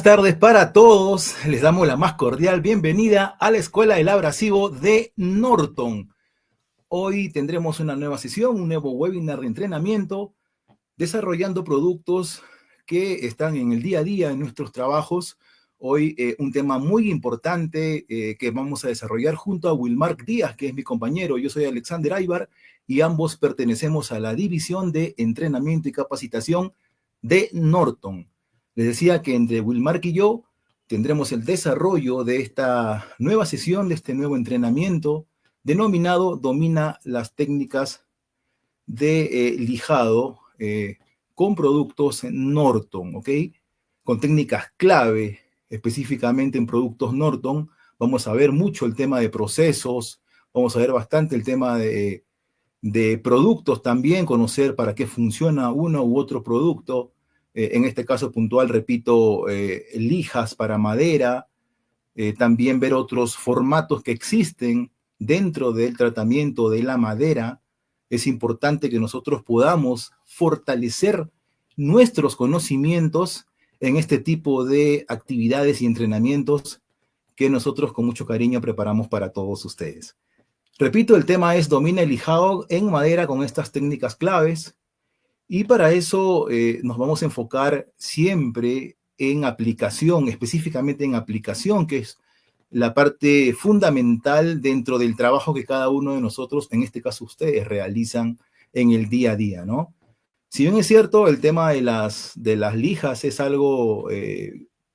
Buenas tardes para todos, les damos la más cordial bienvenida a la Escuela del Abrasivo de Norton. Hoy tendremos una nueva sesión, un nuevo webinar de entrenamiento, desarrollando productos que están en el día a día en nuestros trabajos. Hoy un tema muy importante que vamos a desarrollar junto a Wilmark Díaz, que es mi compañero. Yo soy Alexander Aybar y ambos pertenecemos a la División de Entrenamiento y Capacitación de Norton. Les decía que entre Wilmark y yo tendremos el desarrollo de esta nueva sesión, de este nuevo entrenamiento, denominado Domina las técnicas de lijado con productos Norton, ¿ok? Con técnicas clave, específicamente en productos Norton. Vamos a ver mucho el tema de procesos, vamos a ver bastante el tema de productos también, conocer para qué funciona uno u otro producto. En este caso puntual, repito, lijas para madera, también ver otros formatos que existen dentro del tratamiento de la madera. Es importante que nosotros podamos fortalecer nuestros conocimientos en este tipo de actividades y entrenamientos que nosotros con mucho cariño preparamos para todos ustedes. Repito, el tema es domina el lijado en madera con estas técnicas claves. Y para eso nos vamos a enfocar siempre en aplicación, específicamente en aplicación, que es la parte fundamental dentro del trabajo que cada uno de nosotros, en este caso ustedes, realizan en el día a día, ¿no? Si bien es cierto, el tema de las lijas es algo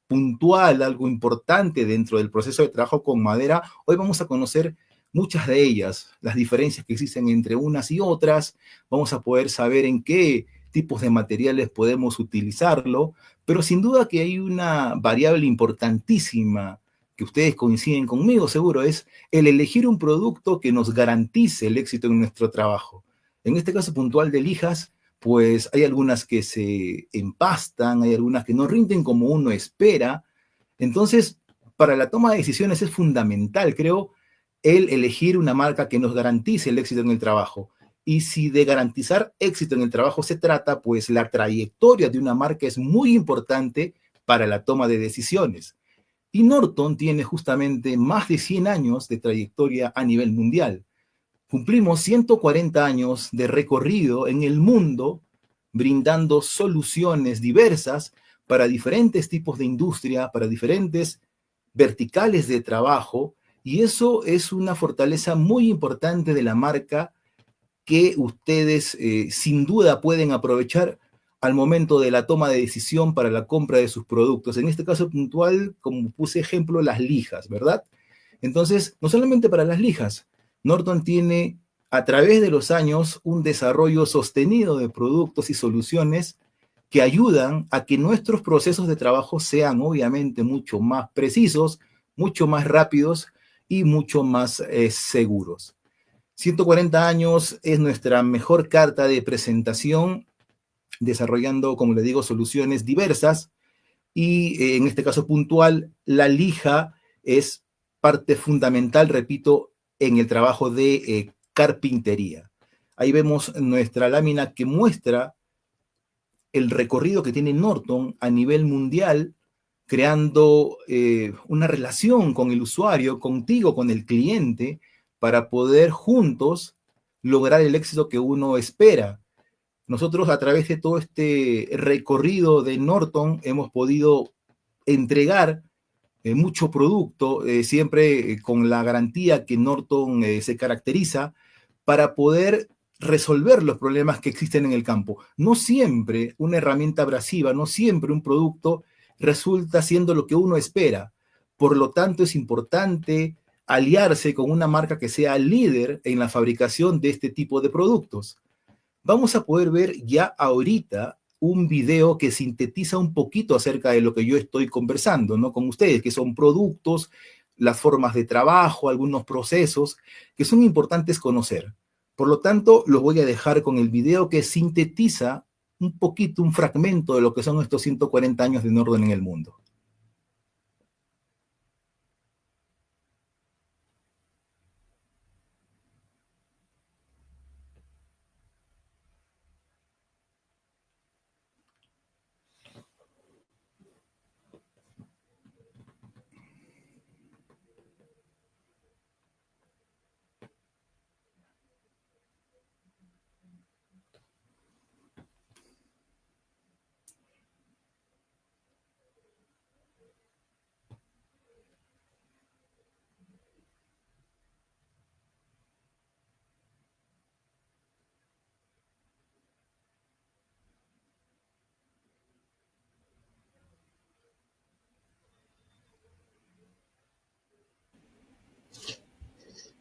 puntual, algo importante dentro del proceso de trabajo con madera, hoy vamos a conocer muchas de ellas, las diferencias que existen entre unas y otras. Vamos a poder saber en qué tipos de materiales podemos utilizarlo, pero sin duda que hay una variable importantísima que ustedes coinciden conmigo, seguro, es el elegir un producto que nos garantice el éxito en nuestro trabajo. En este caso puntual de lijas, pues hay algunas que se empastan, hay algunas que no rinden como uno espera. Entonces, para la toma de decisiones es fundamental, creo, el elegir una marca que nos garantice el éxito en el trabajo. Y si de garantizar éxito en el trabajo se trata, pues la trayectoria de una marca es muy importante para la toma de decisiones. Y Norton tiene justamente más de 100 años de trayectoria a nivel mundial. Cumplimos 140 años de recorrido en el mundo, brindando soluciones diversas para diferentes tipos de industria, para diferentes verticales de trabajo. Y eso es una fortaleza muy importante de la marca que ustedes sin duda pueden aprovechar al momento de la toma de decisión para la compra de sus productos. En este caso puntual, como puse ejemplo, las lijas, ¿verdad? Entonces, no solamente para las lijas, Norton tiene a través de los años un desarrollo sostenido de productos y soluciones que ayudan a que nuestros procesos de trabajo sean obviamente mucho más precisos, mucho más rápidos y mucho más seguros. 140 años es nuestra mejor carta de presentación, desarrollando, como le digo, soluciones diversas y en este caso puntual, la lija es parte fundamental, repito, en el trabajo de carpintería. Ahí vemos nuestra lámina que muestra el recorrido que tiene Norton a nivel mundial, creando una relación con el usuario, contigo, con el cliente, para poder juntos lograr el éxito que uno espera. Nosotros a través de todo este recorrido de Norton hemos podido entregar mucho producto, siempre con la garantía que Norton se caracteriza para poder resolver los problemas que existen en el campo. No siempre una herramienta abrasiva, no siempre un producto resulta siendo lo que uno espera. Por lo tanto, es importante aliarse con una marca que sea líder en la fabricación de este tipo de productos. Vamos a poder ver ya ahorita un video que sintetiza un poquito acerca de lo que yo estoy conversando, ¿no? Con ustedes, que son productos, las formas de trabajo, algunos procesos que son importantes conocer. Por lo tanto, los voy a dejar con el video que sintetiza un poquito, un fragmento de lo que son estos 140 años de Norton en el mundo.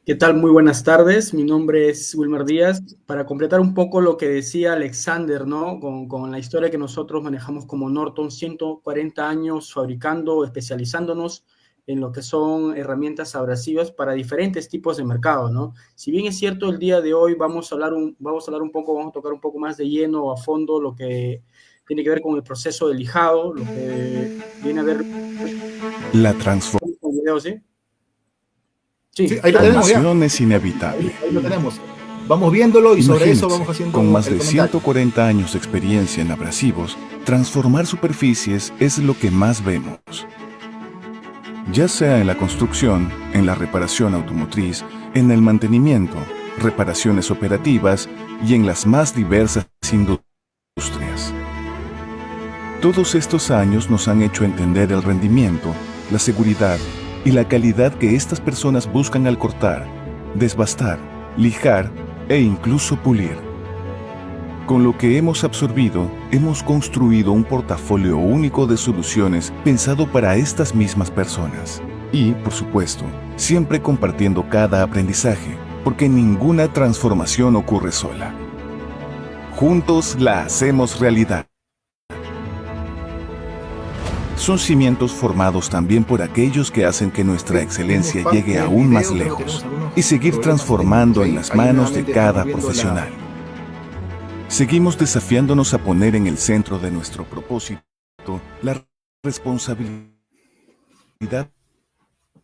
¿Qué tal? Muy buenas tardes. Mi nombre es Wilmer Díaz. Para completar un poco lo que decía Alexander, ¿no? Con la historia que nosotros manejamos como Norton, 140 años fabricando, especializándonos en lo que son herramientas abrasivas para diferentes tipos de mercado, ¿no? Si bien es cierto, el día de hoy vamos a tocar un poco más de lleno a fondo lo que tiene que ver con el proceso de lijado, lo que viene a ver la transformación. ¿Sí? Sí, ahí lo tenemos ya. Es inevitable. Ahí lo tenemos. Vamos viéndolo y sobre eso vamos haciendo. Con más de 140 años de experiencia en abrasivos, transformar superficies es lo que más vemos. Ya sea en la construcción, en la reparación automotriz, en el mantenimiento, reparaciones operativas y en las más diversas industrias. Todos estos años nos han hecho entender el rendimiento, la seguridad y la calidad que estas personas buscan al cortar, desbastar, lijar e incluso pulir. Con lo que hemos absorbido, hemos construido un portafolio único de soluciones pensado para estas mismas personas. Y, por supuesto, siempre compartiendo cada aprendizaje, porque ninguna transformación ocurre sola. Juntos la hacemos realidad. Son cimientos formados también por aquellos que hacen que nuestra excelencia llegue aún más lejos y seguir transformando en las manos de cada profesional. Seguimos desafiándonos a poner en el centro de nuestro propósito la responsabilidad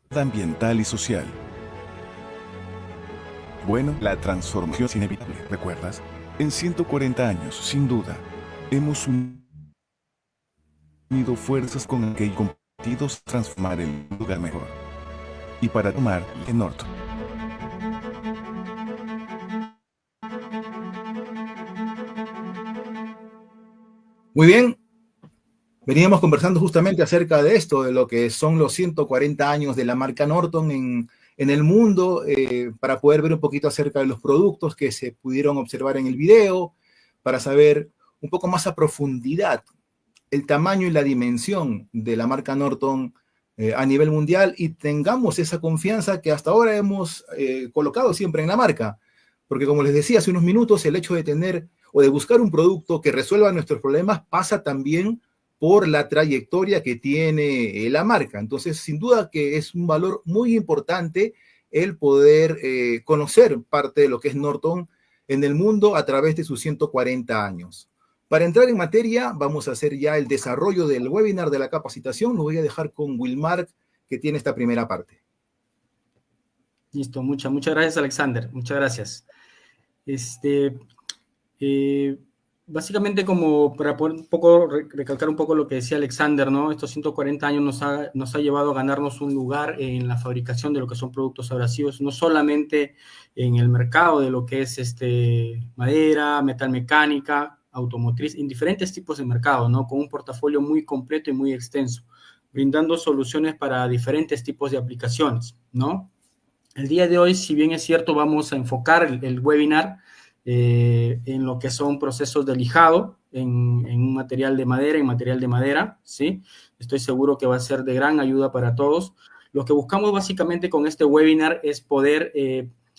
ambiental y social. Bueno, la transformación es inevitable, ¿recuerdas? En 140 años, sin duda, hemos unido fuerzas con aquellos comprometidos a transformar el lugar mejor. Y para tomar el norte. Muy bien. Veníamos conversando justamente acerca de esto, de lo que son los 140 años de la marca Norton en el mundo, para poder ver un poquito acerca de los productos que se pudieron observar en el video, para saber un poco más a profundidad el tamaño y la dimensión de la marca Norton a nivel mundial, y tengamos esa confianza que hasta ahora hemos colocado siempre en la marca. Porque como les decía hace unos minutos, el hecho de tener o de buscar un producto que resuelva nuestros problemas pasa también por la trayectoria que tiene la marca. Entonces, sin duda que es un valor muy importante el poder conocer parte de lo que es Norton en el mundo a través de sus 140 años. Para entrar en materia, vamos a hacer ya el desarrollo del webinar de la capacitación. Lo voy a dejar con Wilmar, que tiene esta primera parte. Listo, muchas gracias, Alexander. Muchas gracias. Básicamente, como para poder un poco recalcar un poco lo que decía Alexander, ¿no? Estos 140 años nos ha llevado a ganarnos un lugar en la fabricación de lo que son productos abrasivos, no solamente en el mercado de lo que es madera, metalmecánica, automotriz, en diferentes tipos de mercado, ¿no? Con un portafolio muy completo y muy extenso, brindando soluciones para diferentes tipos de aplicaciones, ¿no? El día de hoy, si bien es cierto, vamos a enfocar el webinar en lo que son procesos de lijado en un material de madera, ¿sí? Estoy seguro que va a ser de gran ayuda para todos. Lo que buscamos básicamente con este webinar es poder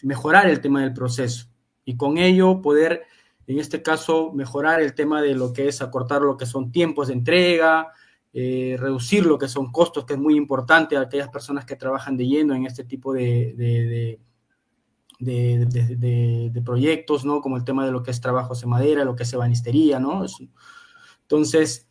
mejorar el tema del proceso y con ello poder En este caso, mejorar el tema de lo que es acortar lo que son tiempos de entrega, reducir lo que son costos, que es muy importante a aquellas personas que trabajan de lleno en este tipo de proyectos, ¿no? Como el tema de lo que es trabajos en madera, lo que es ebanistería, ¿no? Entonces,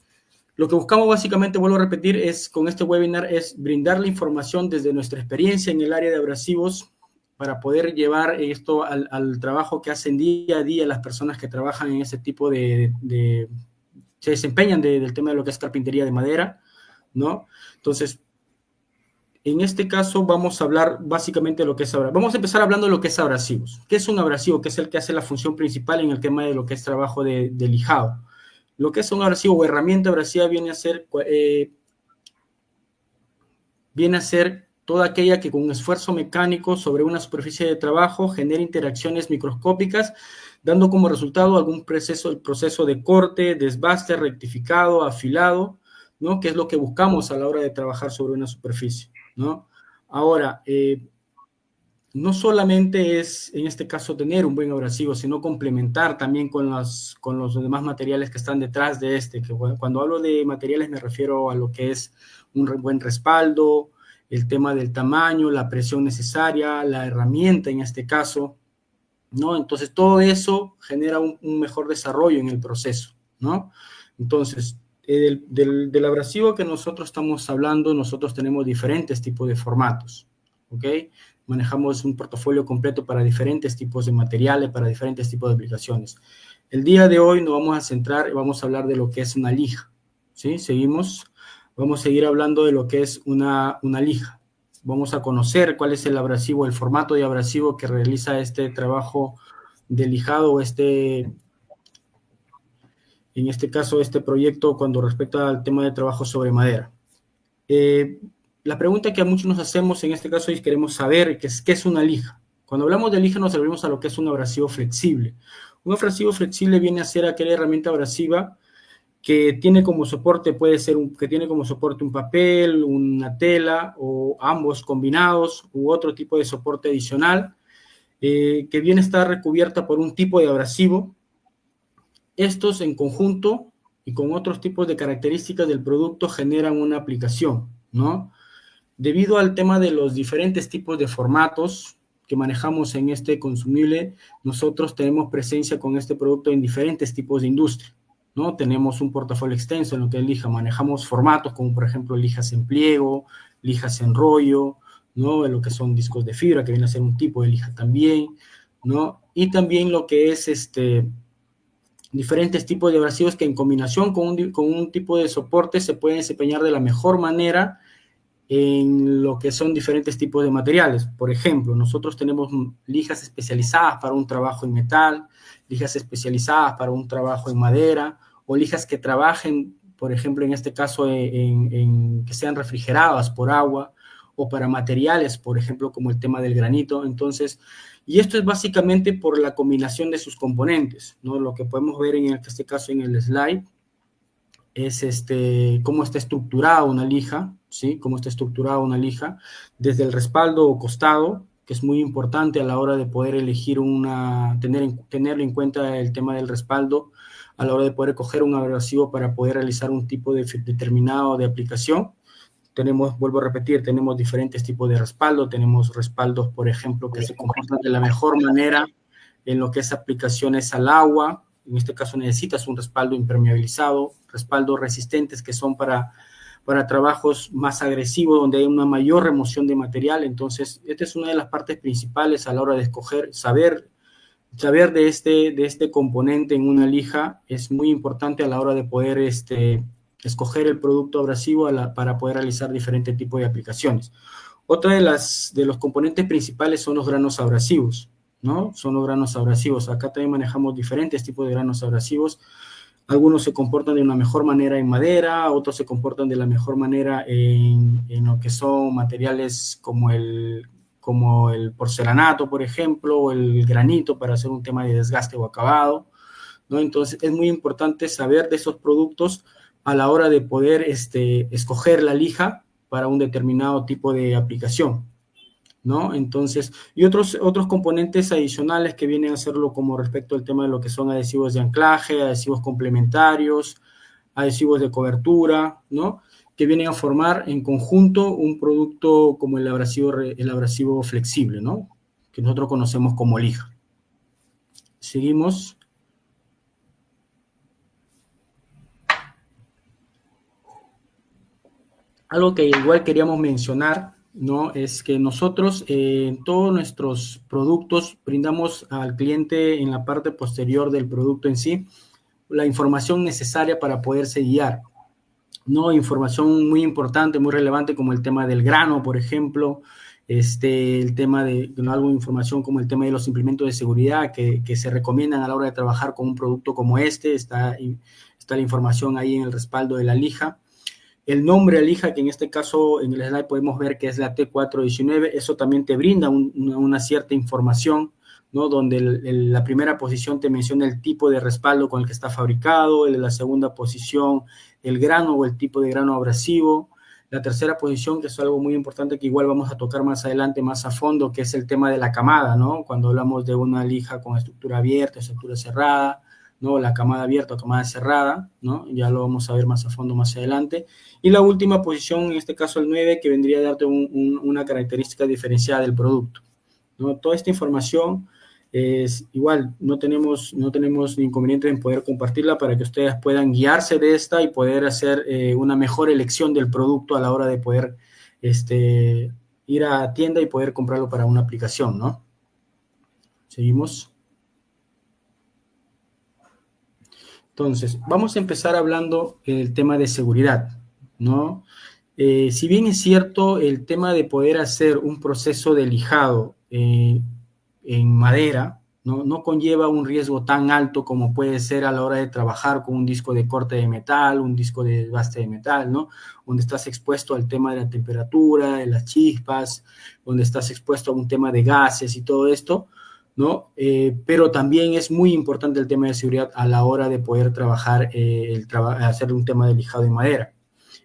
lo que buscamos básicamente, vuelvo a repetir, es con este webinar es brindar la información desde nuestra experiencia en el área de abrasivos para poder llevar esto al trabajo que hacen día a día las personas que trabajan en ese tipo se desempeñan del tema de lo que es carpintería de madera, ¿no? Entonces, en este caso vamos a hablar básicamente de lo que es abrasivo. Vamos a empezar hablando de lo que es abrasivos. ¿Qué es un abrasivo? Que es el que hace la función principal en el tema de lo que es trabajo de lijado. Lo que es un abrasivo o herramienta abrasiva viene a ser toda aquella que con un esfuerzo mecánico sobre una superficie de trabajo genera interacciones microscópicas, dando como resultado algún proceso de corte, desbaste, rectificado, afilado, ¿no? Que es lo que buscamos a la hora de trabajar sobre una superficie, ¿no? Ahora, no solamente es, en este caso, tener un buen abrasivo, sino complementar también con los demás materiales que están detrás de este. Que cuando hablo de materiales me refiero a lo que es un buen respaldo, el tema del tamaño, la presión necesaria, la herramienta en este caso, ¿no? Entonces, todo eso genera un mejor desarrollo en el proceso, ¿no? Entonces, del abrasivo que nosotros estamos hablando, nosotros tenemos diferentes tipos de formatos, ¿ok? Manejamos un portafolio completo para diferentes tipos de materiales, para diferentes tipos de aplicaciones. El día de hoy nos vamos a centrar y vamos a hablar de lo que es una lija, ¿sí? Seguimos, vamos a seguir hablando de lo que es una lija. Vamos a conocer cuál es el abrasivo, el formato de abrasivo que realiza este trabajo de lijado o en este caso, este proyecto cuando respecta al tema de trabajo sobre madera. La pregunta que a muchos nos hacemos en este caso es queremos saber qué es una lija. Cuando hablamos de lija nos referimos a lo que es un abrasivo flexible. Un abrasivo flexible viene a ser aquella herramienta abrasiva que tiene como soporte, que tiene como soporte un papel, una tela o ambos combinados u otro tipo de soporte adicional, que viene a estar recubierta por un tipo de abrasivo. Estos en conjunto y con otros tipos de características del producto generan una aplicación, ¿no? Debido al tema de los diferentes tipos de formatos que manejamos en este consumible, nosotros tenemos presencia con este producto en diferentes tipos de industria, ¿no? Tenemos un portafolio extenso en lo que es lija, manejamos formatos como por ejemplo lijas en pliego, lijas en rollo, ¿no? En lo que son discos de fibra, que viene a ser un tipo de lija también, ¿no? Y también lo que es diferentes tipos de abrasivos que en combinación con un tipo de soporte se pueden desempeñar de la mejor manera en lo que son diferentes tipos de materiales. Por ejemplo, nosotros tenemos lijas especializadas para un trabajo en metal, lijas especializadas para un trabajo en madera, o lijas que trabajen, por ejemplo, en este caso, que sean refrigeradas por agua, o para materiales, por ejemplo, como el tema del granito. Entonces, y esto es básicamente por la combinación de sus componentes, ¿no? Lo que podemos ver en este caso en el slide es cómo está estructurada una lija, ¿sí? Cómo está estructurada una lija, desde el respaldo o costado, que es muy importante a la hora de poder elegir tenerlo en cuenta el tema del respaldo, a la hora de poder coger un abrasivo para poder realizar un tipo determinado de aplicación. Vuelvo a repetir, tenemos diferentes tipos de respaldo, tenemos respaldos, por ejemplo, que se comportan de la mejor manera en lo que es aplicaciones al agua. En este caso necesitas un respaldo impermeabilizado, respaldos resistentes que son para trabajos más agresivos, donde hay una mayor remoción de material. Entonces, esta es una de las partes principales a la hora de escoger, saber de este componente en una lija es muy importante a la hora de poder escoger el producto abrasivo para poder realizar diferentes tipos de aplicaciones. Otra de los componentes principales son los granos abrasivos, ¿no? Son los granos abrasivos. Acá también manejamos diferentes tipos de granos abrasivos. Algunos se comportan de una mejor manera en madera, otros se comportan de la mejor manera en lo que son materiales como el porcelanato, por ejemplo, o el granito para hacer un tema de desgaste o acabado, ¿no? Entonces, es muy importante saber de esos productos a la hora de poder escoger la lija para un determinado tipo de aplicación. ¿no? Entonces, y otros componentes adicionales que vienen a hacerlo como respecto al tema de lo que son adhesivos de anclaje, adhesivos complementarios, adhesivos de cobertura, ¿no? Que vienen a formar en conjunto un producto como el abrasivo flexible, ¿no? Que nosotros conocemos como lija. Seguimos. Algo que igual queríamos mencionar, ¿no? Es que nosotros en todos nuestros productos brindamos al cliente en la parte posterior del producto en sí la información necesaria para poderse guiar, ¿no? Información muy importante, muy relevante como el tema del grano, por ejemplo, el tema de, ¿no? Algo de información como el tema de los implementos de seguridad que se recomiendan a la hora de trabajar con un producto como está la información ahí en el respaldo de la lija. El nombre de lija, que en este caso en el slide podemos ver que es la T419, eso también te brinda una cierta información, ¿no? Donde la primera posición te menciona el tipo de respaldo con el que está fabricado, la segunda posición el grano o el tipo de grano abrasivo, la tercera posición, que es algo muy importante que igual vamos a tocar más adelante, más a fondo, que es el tema de la camada, ¿no? Cuando hablamos de una lija con estructura abierta, estructura cerrada, ¿no? La camada abierta o camada cerrada, ¿no? Ya lo vamos a ver más a fondo más adelante. Y la última posición, en este caso el 9, que vendría a darte una característica diferenciada del producto, ¿no? Toda esta información es igual, no tenemos inconveniente en poder compartirla para que ustedes puedan guiarse de esta y poder hacer una mejor elección del producto a la hora de poder ir a tienda y poder comprarlo para una aplicación, ¿no? Seguimos. Entonces, vamos a empezar hablando del tema de seguridad, ¿no? Si bien es cierto, el tema de poder hacer un proceso de lijado en madera, no conlleva un riesgo tan alto como puede ser a la hora de trabajar con un disco de corte de metal, un disco de desbaste de metal, ¿no? Donde estás expuesto al tema de la temperatura, de las chispas, donde estás expuesto a un tema de gases y todo esto, ¿no? Pero también es muy importante el tema de seguridad a la hora de poder trabajar, hacer un tema de lijado de madera.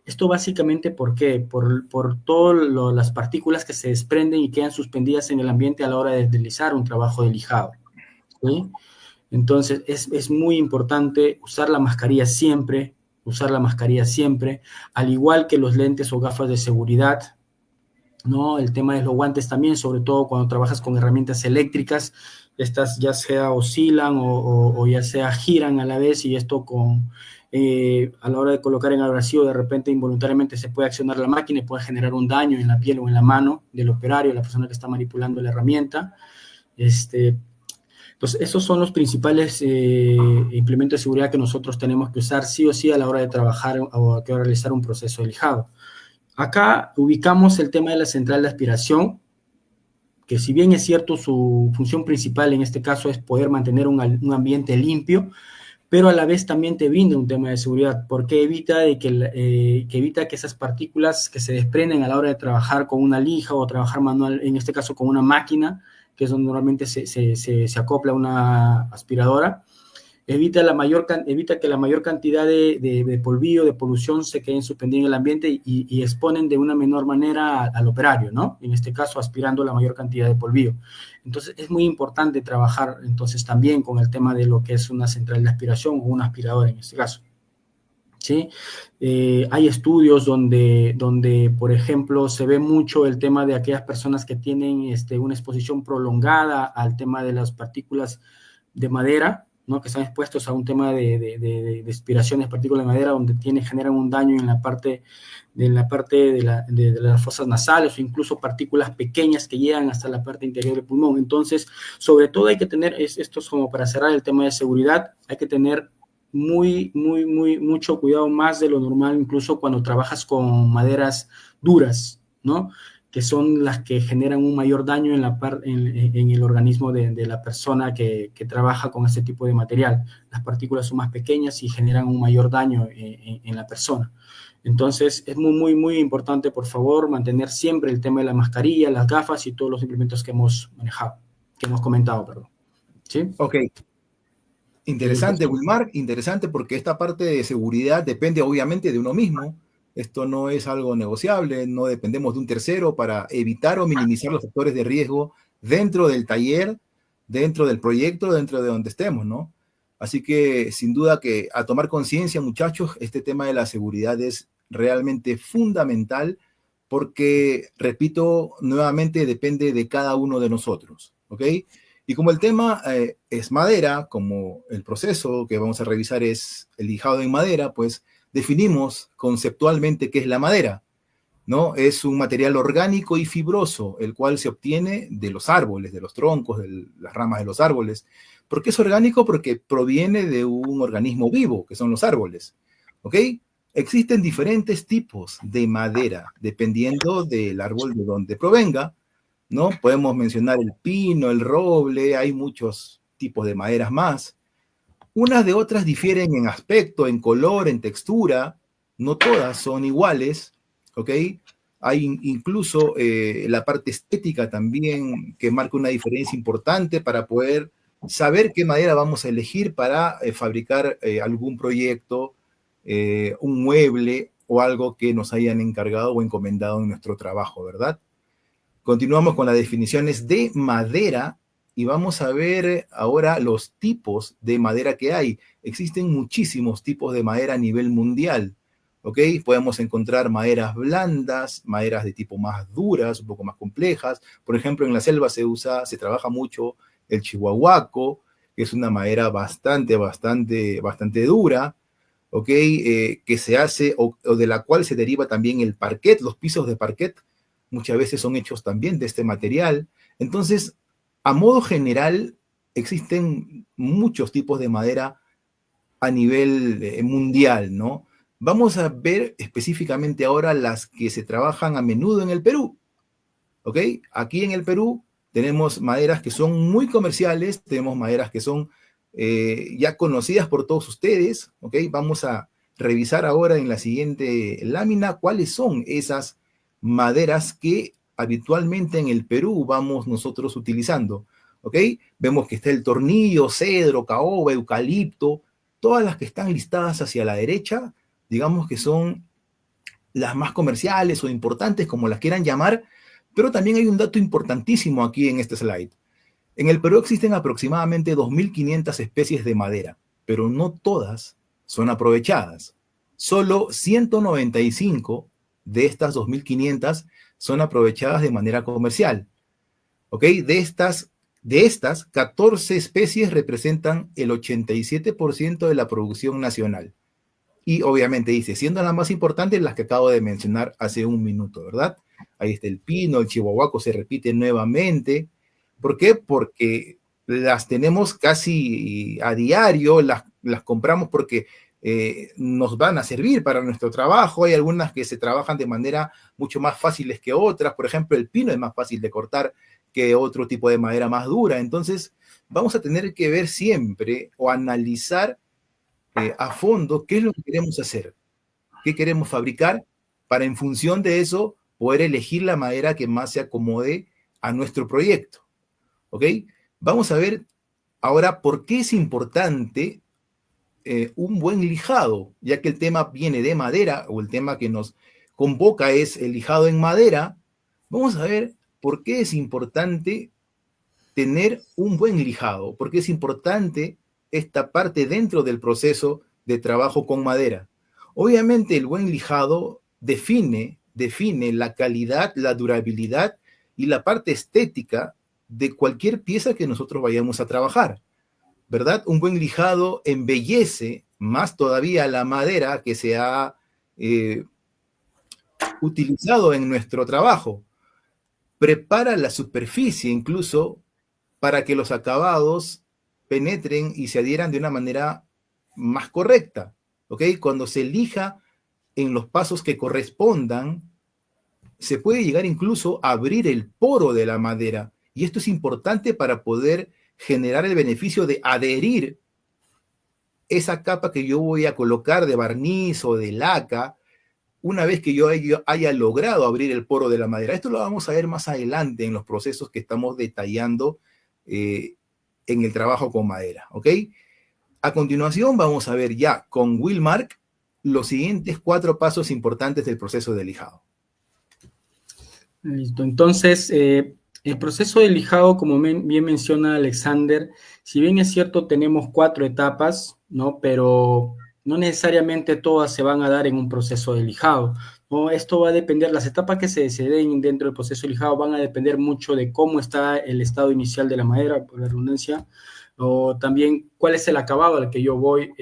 Esto básicamente, ¿por qué? Por todas las partículas que se desprenden y quedan suspendidas en el ambiente a la hora de realizar un trabajo de lijado, ¿sí? Entonces, es muy importante usar la mascarilla siempre, al igual que los lentes o gafas de seguridad, ¿no? El tema de los guantes también, sobre todo cuando trabajas con herramientas eléctricas, estas ya sea oscilan o ya sea giran a la vez y esto a la hora de colocar en abrasivo de repente involuntariamente se puede accionar la máquina y puede generar un daño en la piel o en la mano del operario, la persona que está manipulando la herramienta. Entonces, esos son los principales implementos de seguridad que nosotros tenemos que usar sí o sí a la hora de trabajar o de realizar un proceso de lijado. Acá ubicamos el tema de la central de aspiración, que si bien es cierto, su función principal en este caso es poder mantener un ambiente limpio, pero a la vez también te brinda un tema de seguridad, porque evita que esas partículas que se desprenden a la hora de trabajar con una lija o trabajar manual, en este caso con una máquina, que es donde normalmente se acopla una aspiradora, evita que la mayor cantidad de polvillo, de polución se queden suspendidos en el ambiente y exponen de una menor manera al operario, ¿no? En este caso, aspirando la mayor cantidad de polvillo. Entonces, es muy importante trabajar entonces también con el tema de lo que es una central de aspiración o una aspiradora en este caso, ¿sí? Hay estudios donde, por ejemplo, se ve mucho el tema de aquellas personas que tienen una exposición prolongada al tema de las partículas de madera, ¿no? Que están expuestos a un tema de aspiraciones de partículas de madera donde generan un daño en la parte de las fosas nasales o incluso partículas pequeñas que llegan hasta la parte interior del pulmón. Entonces, sobre todo hay que tener, esto es como para cerrar el tema de seguridad, hay que tener mucho cuidado, más de lo normal, incluso cuando trabajas con maderas duras, ¿no? Que son las que generan un mayor daño en el organismo de la persona que trabaja con este tipo de material. Las partículas son más pequeñas y generan un mayor daño en la persona. Entonces, es muy importante, por favor, mantener siempre el tema de la mascarilla, las gafas y todos los implementos que hemos comentado, perdón. ¿Sí? Ok. Interesante, Wilmar, interesante porque esta parte de seguridad depende obviamente de uno mismo, Esto no es algo negociable, no dependemos de un tercero para evitar o minimizar los factores de riesgo dentro del taller, dentro del proyecto, dentro de donde estemos, ¿no? Así que sin duda que a tomar conciencia, muchachos, este tema de la seguridad es realmente fundamental porque, repito, nuevamente depende de cada uno de nosotros, ¿ok? Y como el tema es madera, como el proceso que vamos a revisar es el lijado en madera, pues definimos conceptualmente qué es la madera, ¿no? Es un material orgánico y fibroso, el cual se obtiene de los árboles, de los troncos, de las ramas de los árboles. ¿Por qué es orgánico? Porque proviene de un organismo vivo, que son los árboles, ¿ok? Existen diferentes tipos de madera, dependiendo del árbol de donde provenga, ¿no? Podemos mencionar el pino, el roble, hay muchos tipos de maderas más. Unas de otras difieren en aspecto, en color, en textura, no todas son iguales, ¿ok? Hay incluso la parte estética también que marca una diferencia importante para poder saber qué madera vamos a elegir para fabricar algún proyecto, un mueble o algo que nos hayan encargado o encomendado en nuestro trabajo, ¿verdad? Continuamos con las definiciones de madera y vamos a ver ahora los tipos de madera que hay. Existen muchísimos tipos de madera a nivel mundial, ¿ok? Podemos encontrar maderas blandas, maderas de tipo más duras, un poco más complejas. Por ejemplo, en la selva se trabaja mucho el chihuahuaco, que es una madera bastante dura, ¿ok? Que se hace o de la cual se deriva también el parquet, los pisos de parquet, muchas veces son hechos también de este material. Entonces, a modo general, existen muchos tipos de madera a nivel mundial, ¿no? Vamos a ver específicamente ahora las que se trabajan a menudo en el Perú, ¿ok? Aquí en el Perú tenemos maderas que son muy comerciales, tenemos maderas que son ya conocidas por todos ustedes, ¿ok? Vamos a revisar ahora en la siguiente lámina cuáles son esas maderas que habitualmente en el Perú vamos nosotros utilizando, ¿ok? Vemos que está el tornillo, cedro, caoba, eucalipto, todas las que están listadas hacia la derecha, digamos que son las más comerciales o importantes, como las quieran llamar, pero también hay un dato importantísimo aquí en este slide. En el Perú existen aproximadamente 2.500 especies de madera, pero no todas son aprovechadas. Solo 195 de estas 2.500 son aprovechadas de manera comercial. ¿Ok? De estas, 14 especies representan el 87% de la producción nacional. Y obviamente dice, siendo las más importantes las que acabo de mencionar hace un minuto, ¿verdad? Ahí está el pino, el chihuahuaco se repite nuevamente. ¿Por qué? Porque las tenemos casi a diario, las compramos porque nos van a servir para nuestro trabajo. Hay algunas que se trabajan de manera mucho más fáciles que otras. Por ejemplo, el pino es más fácil de cortar que otro tipo de madera más dura. Entonces, vamos a tener que ver siempre o analizar a fondo qué es lo que queremos hacer, qué queremos fabricar, para en función de eso poder elegir la madera que más se acomode a nuestro proyecto. ¿Ok? Vamos a ver ahora por qué es importante un buen lijado, ya que el tema viene de madera, o el tema que nos convoca es el lijado en madera. Vamos a ver por qué es importante tener un buen lijado, por qué es importante esta parte dentro del proceso de trabajo con madera. Obviamente el buen lijado define la calidad, la durabilidad y la parte estética de cualquier pieza que nosotros vayamos a trabajar, ¿verdad? Un buen lijado embellece más todavía la madera que se ha utilizado en nuestro trabajo. Prepara la superficie incluso para que los acabados penetren y se adhieran de una manera más correcta, ¿ok? Cuando se lija en los pasos que correspondan, se puede llegar incluso a abrir el poro de la madera, y esto es importante para poder generar el beneficio de adherir esa capa que yo voy a colocar de barniz o de laca una vez que yo haya logrado abrir el poro de la madera. Esto lo vamos a ver más adelante en los procesos que estamos detallando en el trabajo con madera, ¿ok? A continuación vamos a ver ya con Wilmark los siguientes 4 pasos importantes del proceso de lijado. Listo. Entonces, el proceso de lijado, como bien menciona Alexander, si bien es cierto, tenemos 4 etapas, ¿no? Pero no necesariamente todas se van a dar en un proceso de lijado, ¿no? Esto va a depender, las etapas que se den dentro del proceso de lijado van a depender mucho de cómo está el estado inicial de la madera, por la redundancia, o también cuál es el acabado al que yo voy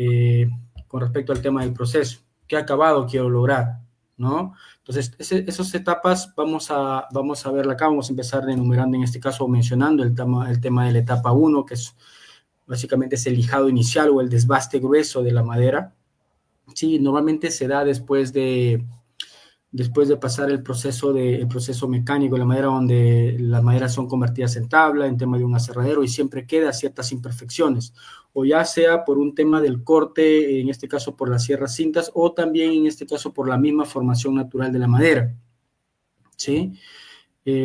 con respecto al tema del proceso, qué acabado quiero lograr, ¿no? Entonces, esas etapas vamos a verla acá, vamos a empezar enumerando en este caso, mencionando el tema de la etapa 1, que es básicamente es el lijado inicial o el desbaste grueso de la madera. Sí, normalmente se da después de pasar el proceso mecánico de la madera, donde las maderas son convertidas en tabla, en tema de un aserradero, y siempre queda ciertas imperfecciones, o ya sea por un tema del corte, en este caso por las sierras cintas, o también en este caso por la misma formación natural de la madera, ¿sí?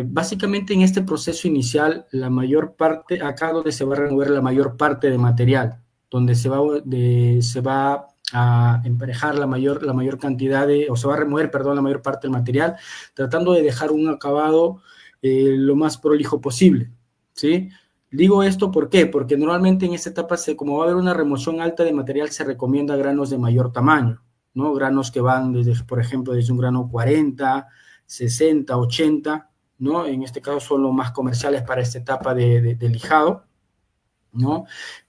Básicamente en este proceso inicial, la mayor parte, acá donde se va a remover la mayor parte de material, donde se va a emparejar la mayor cantidad o se va a remover, perdón, la mayor parte del material, tratando de dejar un acabado lo más prolijo posible, ¿sí? Digo esto, ¿por qué? Porque normalmente en esta etapa, como va a haber una remoción alta de material, se recomienda granos de mayor tamaño, ¿no? Granos que van desde, por ejemplo, desde un grano 40, 60, 80, ¿no? En este caso son los más comerciales para esta etapa de lijado, ¿no?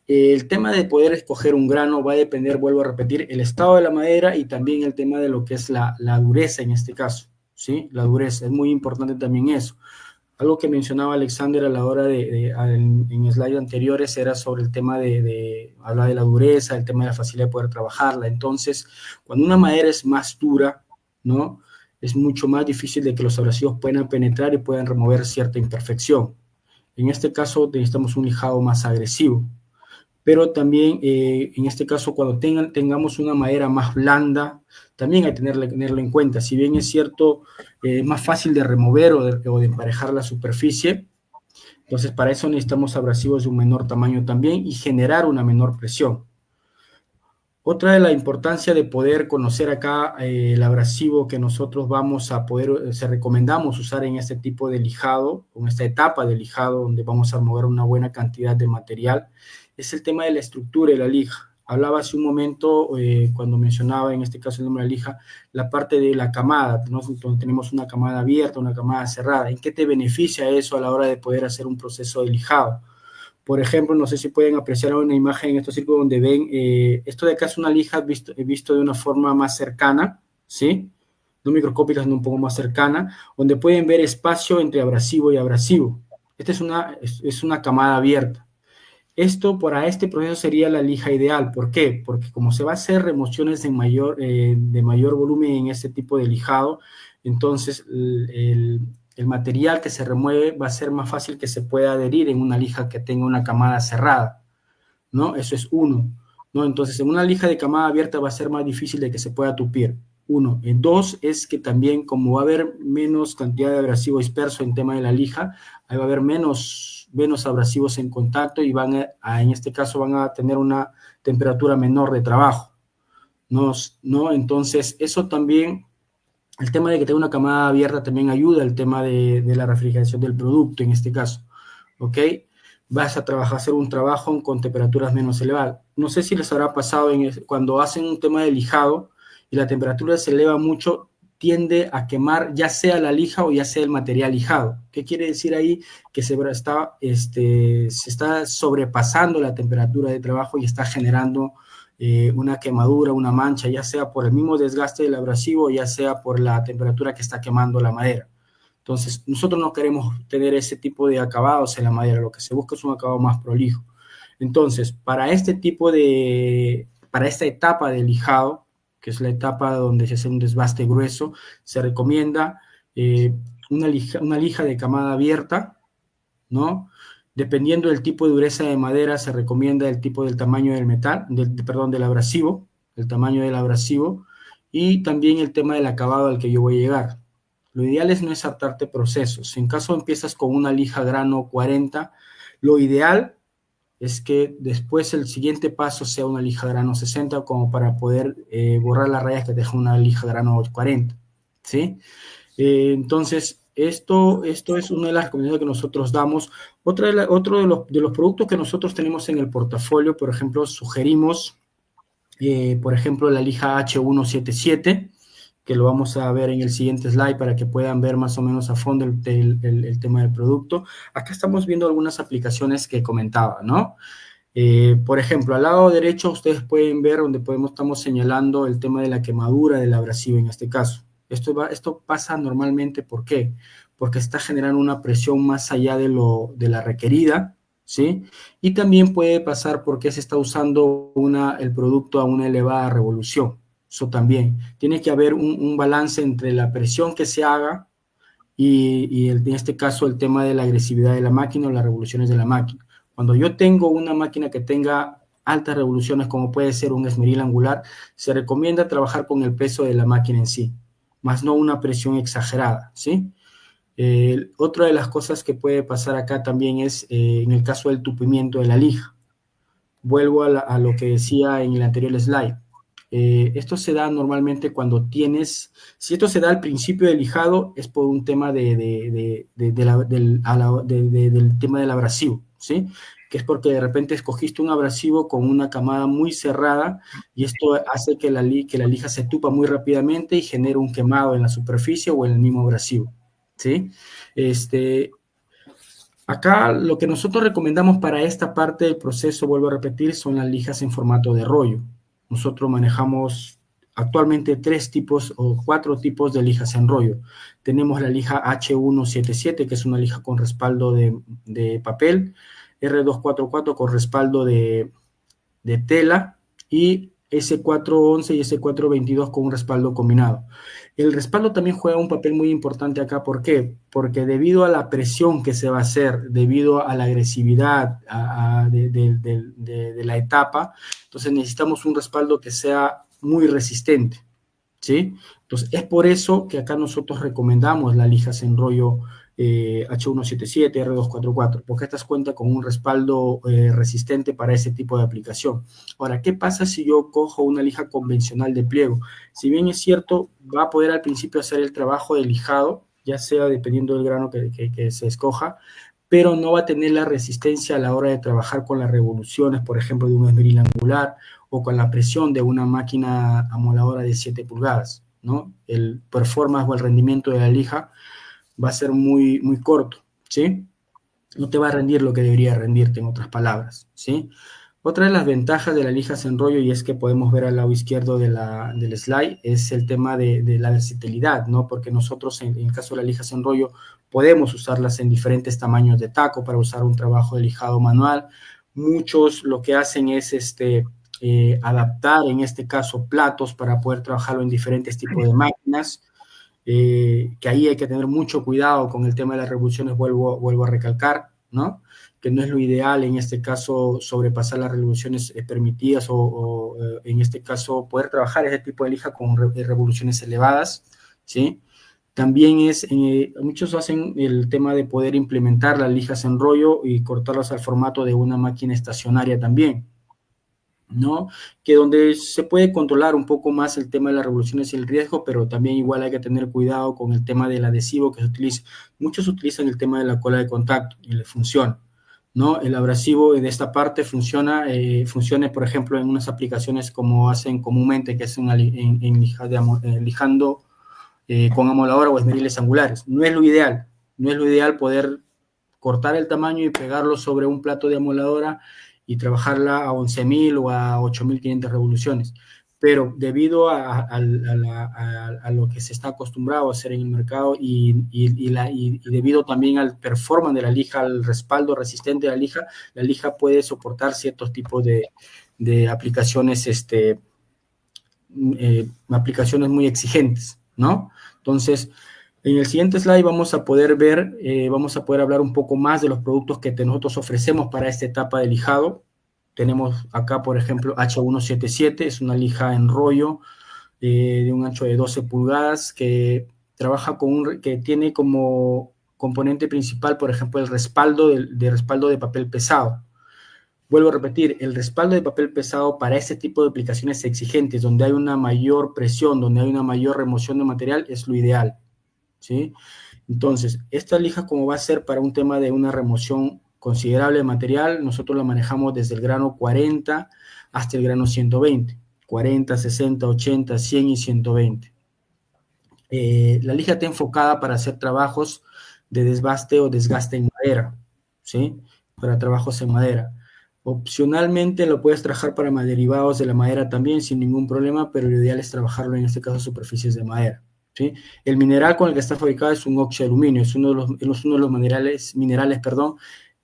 El tema de poder escoger un grano va a depender, vuelvo a repetir, el estado de la madera y también el tema de lo que es la dureza en este caso, ¿sí? La dureza, es muy importante también eso. Algo que mencionaba Alexander a la hora en slides anteriores era sobre el tema hablar de la dureza, el tema de la facilidad de poder trabajarla. Entonces, cuando una madera es más dura, ¿no? Es mucho más difícil de que los abrasivos puedan penetrar y puedan remover cierta imperfección. En este caso necesitamos un lijado más agresivo, pero también en este caso cuando tengamos una madera más blanda, también hay que tenerlo en cuenta. Si bien es cierto, es más fácil de remover o de emparejar la superficie, entonces para eso necesitamos abrasivos de un menor tamaño también y generar una menor presión. Otra de la importancia de poder conocer acá el abrasivo que nosotros vamos a poder, recomendamos usar en este tipo de lijado, en esta etapa de lijado donde vamos a mover una buena cantidad de material, es el tema de la estructura de la lija. Hablaba hace un momento, cuando mencionaba en este caso el nombre de la lija, la parte de la camada, ¿no? Donde tenemos una camada abierta, una camada cerrada. ¿En qué te beneficia eso a la hora de poder hacer un proceso de lijado? Por ejemplo, no sé si pueden apreciar una imagen en estos círculos donde ven, esto de acá es una lija visto de una forma más cercana, ¿sí? No microscópica, sino un poco más cercana, donde pueden ver espacio entre abrasivo y abrasivo. Esta es una camada abierta. Esto para este proceso sería la lija ideal. ¿Por qué? Porque como se va a hacer remociones de mayor volumen en este tipo de lijado, entonces el material que se remueve va a ser más fácil que se pueda adherir en una lija que tenga una camada cerrada, ¿no? Eso es uno, ¿no? Entonces, en una lija de camada abierta va a ser más difícil de que se pueda tupir. Uno. Dos es que también, como va a haber menos cantidad de abrasivo disperso en tema de la lija, ahí va a haber menos abrasivos en contacto y en este caso van a tener una temperatura menor de trabajo, ¿no? Entonces, eso también... El tema de que tenga una camada abierta también ayuda al tema de la refrigeración del producto, en este caso, ¿ok? Vas a hacer un trabajo con temperaturas menos elevadas. No sé si les habrá pasado cuando hacen un tema de lijado y la temperatura se eleva mucho, tiende a quemar ya sea la lija o ya sea el material lijado. ¿Qué quiere decir ahí? Que se está sobrepasando la temperatura de trabajo y está generando una quemadura, una mancha, ya sea por el mismo desgaste del abrasivo, ya sea por la temperatura que está quemando la madera. Entonces, nosotros no queremos tener ese tipo de acabados en la madera, lo que se busca es un acabado más prolijo. Entonces, para esta etapa de lijado, que es la etapa donde se hace un desbaste grueso, se recomienda una lija de camada abierta, ¿no? Dependiendo del tipo de dureza de madera, se recomienda el tipo del tamaño del del abrasivo, el tamaño del abrasivo, y también el tema del acabado al que yo voy a llegar. Lo ideal es no saltarte procesos. En caso empiezas con una lija grano 40, lo ideal es que después el siguiente paso sea una lija grano 60 como para poder borrar las rayas que deja una lija grano 40, ¿sí? Entonces, esto es una de las recomendaciones que nosotros damos. Otro de los productos que nosotros tenemos en el portafolio, por ejemplo, sugerimos, por ejemplo, la lija H177, que lo vamos a ver en el siguiente slide para que puedan ver más o menos a fondo el tema del producto. Acá estamos viendo algunas aplicaciones que comentaba, ¿no? Por ejemplo, al lado derecho ustedes pueden ver donde estamos señalando el tema de la quemadura del abrasivo en este caso. Esto pasa normalmente, ¿por qué? Porque está generando una presión más allá de la requerida, ¿sí? Y también puede pasar porque se está usando el producto a una elevada revolución. Eso también. Tiene que haber un balance entre la presión que se haga y en este caso el tema de la agresividad de la máquina o las revoluciones de la máquina. Cuando yo tengo una máquina que tenga altas revoluciones, como puede ser un esmeril angular, se recomienda trabajar con el peso de la máquina en sí, más no una presión exagerada, ¿sí? Otra de las cosas que puede pasar acá también es en el caso del tupimiento de la lija. Vuelvo a lo que decía en el anterior slide. Esto se da normalmente cuando si esto se da al principio del lijado, es por un tema del tema del abrasivo, ¿sí? Que es porque de repente escogiste un abrasivo con una camada muy cerrada y esto hace que la lija se tupa muy rápidamente y genere un quemado en la superficie o en el mismo abrasivo, ¿sí? Acá lo que nosotros recomendamos para esta parte del proceso, vuelvo a repetir, son las lijas en formato de rollo. Nosotros manejamos actualmente 3 tipos o 4 tipos de lijas en rollo. Tenemos la lija H177, que es una lija con respaldo de papel, R244 con respaldo de tela y S411 y S422 con un respaldo combinado. El respaldo también juega un papel muy importante acá. ¿Por qué? Porque debido a la presión que se va a hacer, debido a la agresividad de la etapa, entonces necesitamos un respaldo que sea muy resistente, ¿sí? Entonces es por eso que acá nosotros recomendamos las lijas en rollo H177, R244, porque estas cuentan con un respaldo resistente para ese tipo de aplicación. Ahora, ¿qué pasa si yo cojo una lija convencional de pliego? Si bien es cierto, va a poder al principio hacer el trabajo de lijado, ya sea dependiendo del grano que se escoja, pero no va a tener la resistencia a la hora de trabajar con las revoluciones, por ejemplo, de un esmeril angular o con la presión de una máquina amoladora de 7 pulgadas, ¿no? El performance o el rendimiento de la lija va a ser muy, muy corto, ¿sí? No te va a rendir lo que debería rendirte, en otras palabras, ¿sí? Otra de las ventajas de las lijas en rollo, y es que podemos ver al lado izquierdo del slide, es el tema de la versatilidad, ¿no? Porque nosotros, en el caso de las lijas en rollo, podemos usarlas en diferentes tamaños de taco para usar un trabajo de lijado manual. Muchos lo que hacen es adaptar, en este caso, platos para poder trabajarlo en diferentes tipos de máquinas. Que ahí hay que tener mucho cuidado con el tema de las revoluciones, vuelvo a recalcar, ¿no? Que no es lo ideal en este caso sobrepasar las revoluciones permitidas o en este caso poder trabajar ese tipo de lija con revoluciones elevadas, ¿sí? También muchos hacen el tema de poder implementar las lijas en rollo y cortarlas al formato de una máquina estacionaria también, ¿no? Que donde se puede controlar un poco más el tema de las revoluciones y el riesgo, pero también igual hay que tener cuidado con el tema del adhesivo que se utiliza. Muchos utilizan el tema de la cola de contacto y le funciona, ¿no? El abrasivo de esta parte funciona, por ejemplo, en unas aplicaciones como hacen comúnmente, que es lijando con amoladora o esmeriles angulares. No es lo ideal poder cortar el tamaño y pegarlo sobre un plato de amoladora y trabajarla a 11.000 o a 8.500 revoluciones. Pero debido a lo que se está acostumbrado a hacer en el mercado y debido también al performance de la lija, al respaldo resistente de la lija puede soportar ciertos tipos de aplicaciones, aplicaciones muy exigentes, ¿no? Entonces, en el siguiente slide vamos a poder hablar un poco más de los productos que nosotros ofrecemos para esta etapa de lijado. Tenemos acá, por ejemplo, H177, es una lija en rollo de un ancho de 12 pulgadas que trabaja que tiene como componente principal, por ejemplo, el respaldo de papel pesado. Vuelvo a repetir, el respaldo de papel pesado para este tipo de aplicaciones exigentes, donde hay una mayor presión, donde hay una mayor remoción de material, es lo ideal, ¿sí? Entonces, esta lija, como va a ser para un tema de una remoción considerable de material, nosotros la manejamos desde el grano 40 hasta el grano 120, 40, 60, 80, 100 y 120. La lija está enfocada para hacer trabajos de desbaste o desgaste en madera, ¿sí? Para trabajos en madera. Opcionalmente lo puedes trabajar para derivados de la madera también sin ningún problema, pero lo ideal es trabajarlo en este caso superficies de madera, ¿sí? El mineral con el que está fabricado es un óxido de aluminio, es uno de los minerales,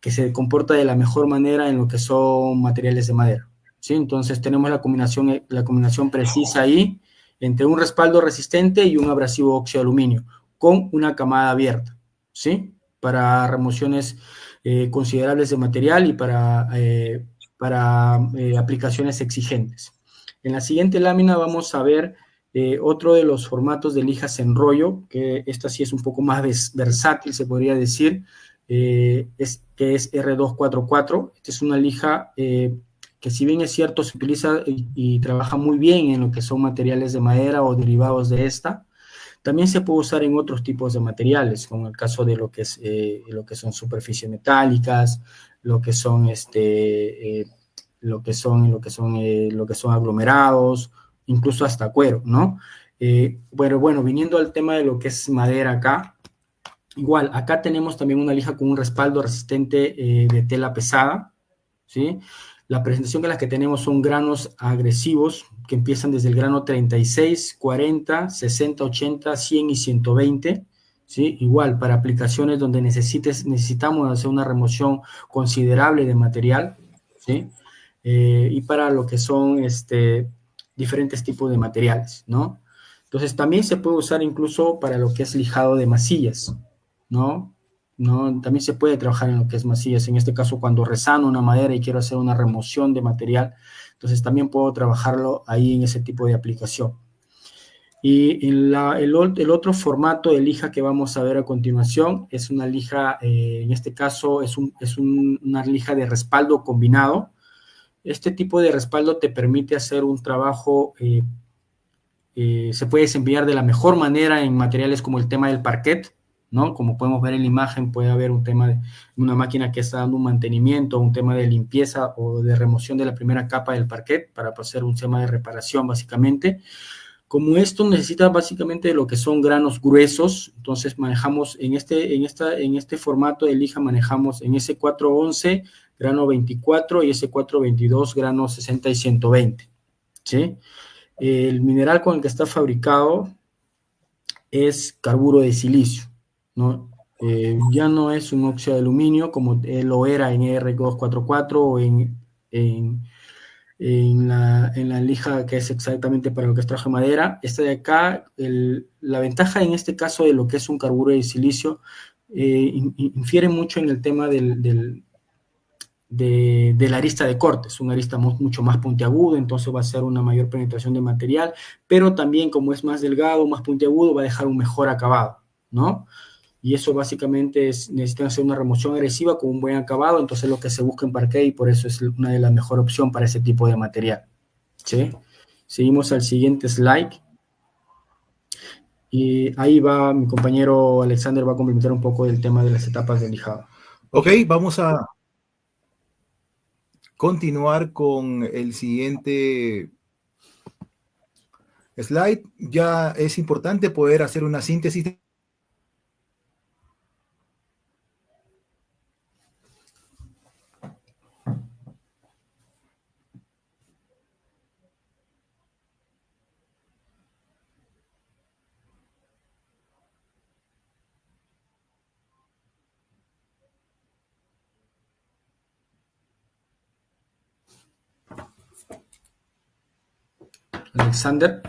que se comporta de la mejor manera en lo que son materiales de madera, ¿sí? Entonces tenemos la combinación precisa ahí entre un respaldo resistente y un abrasivo óxido de aluminio con una camada abierta, ¿sí? Para remociones considerables de material y para aplicaciones exigentes. En la siguiente lámina vamos a ver otro de los formatos de lijas en rollo, que esta sí es un poco más versátil, se podría decir, que es R244. Esta es una lija que, si bien es cierto, se utiliza y trabaja muy bien en lo que son materiales de madera o derivados de esta, también se puede usar en otros tipos de materiales, como el caso de lo que son superficies metálicas, lo que son aglomerados, incluso hasta cuero, ¿no? Bueno, viniendo al tema de lo que es madera acá, igual, acá tenemos también una lija con un respaldo resistente de tela pesada, ¿sí? La presentación que las que tenemos son granos agresivos que empiezan desde el grano 36, 40, 60, 80, 100 y 120, ¿sí? Igual, para aplicaciones donde necesitamos hacer una remoción considerable de material, ¿sí? Y para lo que son diferentes tipos de materiales, ¿no? Entonces, también se puede usar incluso para lo que es lijado de masillas, ¿no? También se puede trabajar en lo que es masillas. En este caso, cuando resano una madera y quiero hacer una remoción de material, entonces también puedo trabajarlo ahí en ese tipo de aplicación. Y el otro formato de lija que vamos a ver a continuación es una lija, en este caso es una lija de respaldo combinado. Este tipo de respaldo te permite hacer un trabajo, se puede desempeñar de la mejor manera en materiales como el tema del parquet, ¿no? Como podemos ver en la imagen, puede haber un tema de una máquina que está dando un mantenimiento, un tema de limpieza o de remoción de la primera capa del parquet para hacer un tema de reparación, básicamente. Como esto necesita básicamente lo que son granos gruesos, entonces manejamos en este formato de lija, manejamos en S411 grano 24 y S422 grano 60 y 120, ¿sí? El mineral con el que está fabricado es carburo de silicio, ¿no? Ya no es un óxido de aluminio como lo era en R244 o en la lija que es exactamente para lo que es trabajo de madera. Esta de acá, la ventaja en este caso de lo que es un carburo de silicio, infiere mucho en el tema de la arista de corte. Es una arista mucho más puntiagudo, entonces va a ser una mayor penetración de material, pero también como es más delgado, más puntiagudo, va a dejar un mejor acabado, ¿no? Y eso básicamente necesitan hacer una remoción agresiva con un buen acabado, entonces lo que se busca en parquet, y por eso es una de las mejores opciones para ese tipo de material, ¿sí? Seguimos al siguiente slide. Y ahí va mi compañero Alexander, va a complementar un poco el tema de las etapas de lijado. Ok, vamos a continuar con el siguiente slide. Ya es importante poder hacer una síntesis. Alexander.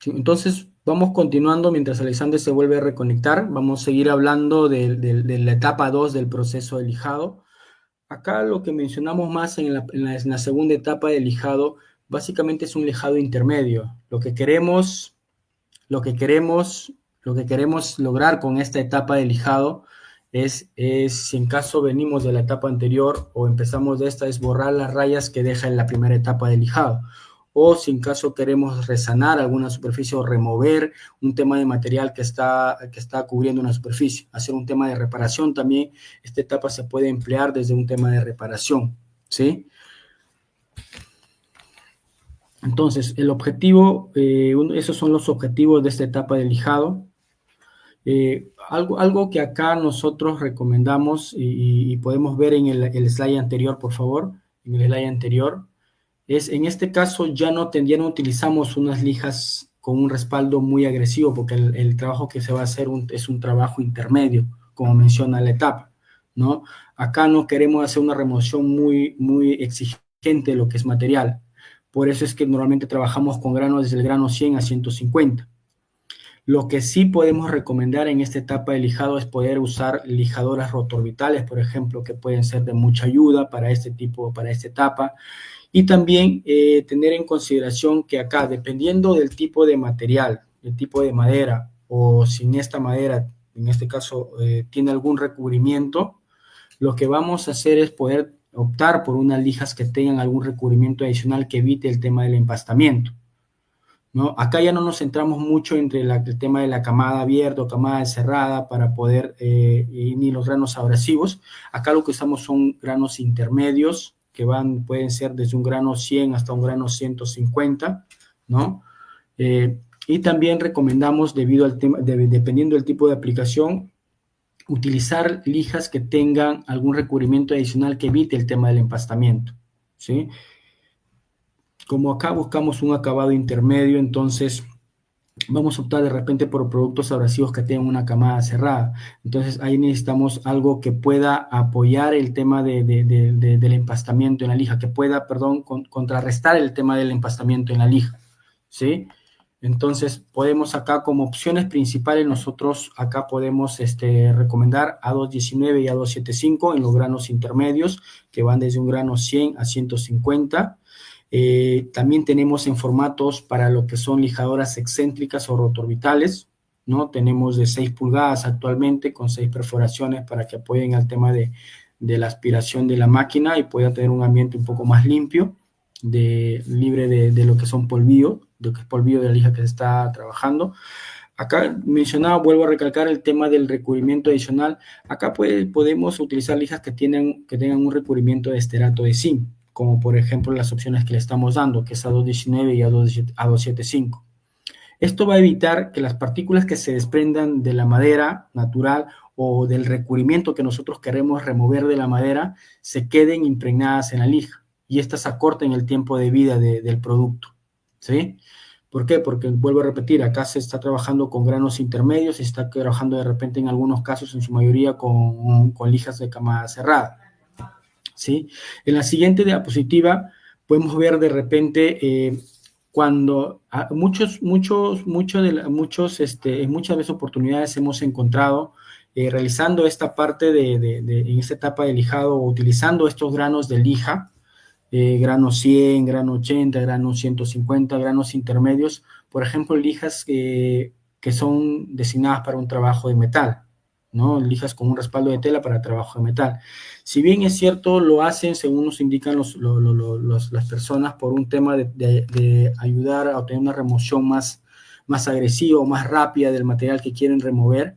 Sí, entonces, vamos continuando mientras Alexander se vuelve a reconectar. Vamos a seguir hablando de la etapa 2 del proceso de lijado. Acá lo que mencionamos más en la segunda etapa de lijado, básicamente es un lijado intermedio. Lo que queremos lograr con esta etapa de lijado si en caso venimos de la etapa anterior o empezamos de esta, es borrar las rayas que deja en la primera etapa de lijado. O si en caso queremos resanar alguna superficie o remover un tema de material que está cubriendo una superficie, hacer un tema de reparación también, esta etapa se puede emplear desde un tema de reparación, ¿sí? Entonces, el objetivo, esos son los objetivos de esta etapa de lijado. Algo que acá nosotros recomendamos y podemos ver en el slide anterior, por favor, en el slide anterior, es en este caso ya no utilizamos unas lijas con un respaldo muy agresivo, porque el trabajo que se va a hacer es un trabajo intermedio, como menciona la etapa, ¿no? Acá no queremos hacer una remoción muy exigente de lo que es material. Por eso es que normalmente trabajamos con granos desde el grano 100 a 150. Lo que sí podemos recomendar en esta etapa de lijado es poder usar lijadoras rotoorbitales, por ejemplo, que pueden ser de mucha ayuda para esta etapa. Y también tener en consideración que acá, dependiendo del tipo de material, el tipo de madera, o si esta madera, en este caso, tiene algún recubrimiento, lo que vamos a hacer es poder optar por unas lijas que tengan algún recubrimiento adicional que evite el tema del empastamiento, ¿no? Acá ya no nos centramos mucho entre el tema de la camada abierta o camada cerrada para poder, ni los granos abrasivos. Acá lo que usamos son granos intermedios, que pueden ser desde un grano 100 hasta un grano 150, ¿no? Y también recomendamos, dependiendo del tipo de aplicación, utilizar lijas que tengan algún recubrimiento adicional que evite el tema del empastamiento, ¿sí? Como acá buscamos un acabado intermedio, entonces vamos a optar de repente por productos abrasivos que tengan una camada cerrada. Entonces ahí necesitamos algo que pueda apoyar el tema del empastamiento en la lija, que pueda, contrarrestar el tema del empastamiento en la lija, ¿sí? Entonces podemos acá como opciones principales, nosotros acá podemos recomendar A219 y A275 en los granos intermedios, que van desde un grano 100 a 150. También tenemos en formatos para lo que son lijadoras excéntricas o rotoorbitales, ¿no? Tenemos de 6 pulgadas actualmente con 6 perforaciones para que apoyen al tema de la aspiración de la máquina y pueda tener un ambiente un poco más limpio, libre de lo que son polvillo, de lo que es polvillo de la lija que se está trabajando. Acá mencionaba, vuelvo a recalcar el tema del recubrimiento adicional. Acá podemos utilizar lijas que tengan un recubrimiento de esterato de zinc, como por ejemplo las opciones que le estamos dando, que es A219 y A275. Esto va a evitar que las partículas que se desprendan de la madera natural o del recubrimiento que nosotros queremos remover de la madera se queden impregnadas en la lija y estas acorten el tiempo de vida del producto, ¿sí? ¿Por qué? Porque, vuelvo a repetir, acá se está trabajando con granos intermedios y se está trabajando de repente en algunos casos, en su mayoría, con lijas de camada cerrada, ¿sí? En la siguiente diapositiva podemos ver de repente cuando en muchas veces oportunidades hemos encontrado realizando esta parte en esta etapa de lijado o utilizando estos granos de lija, grano 100, grano 80, grano 150, granos intermedios, por ejemplo, lijas que son designadas para un trabajo de metal, ¿no? Lijas con un respaldo de tela para trabajo de metal. Si bien es cierto, lo hacen según nos indican las personas por un tema de ayudar a obtener una remoción más agresiva o más rápida del material que quieren remover,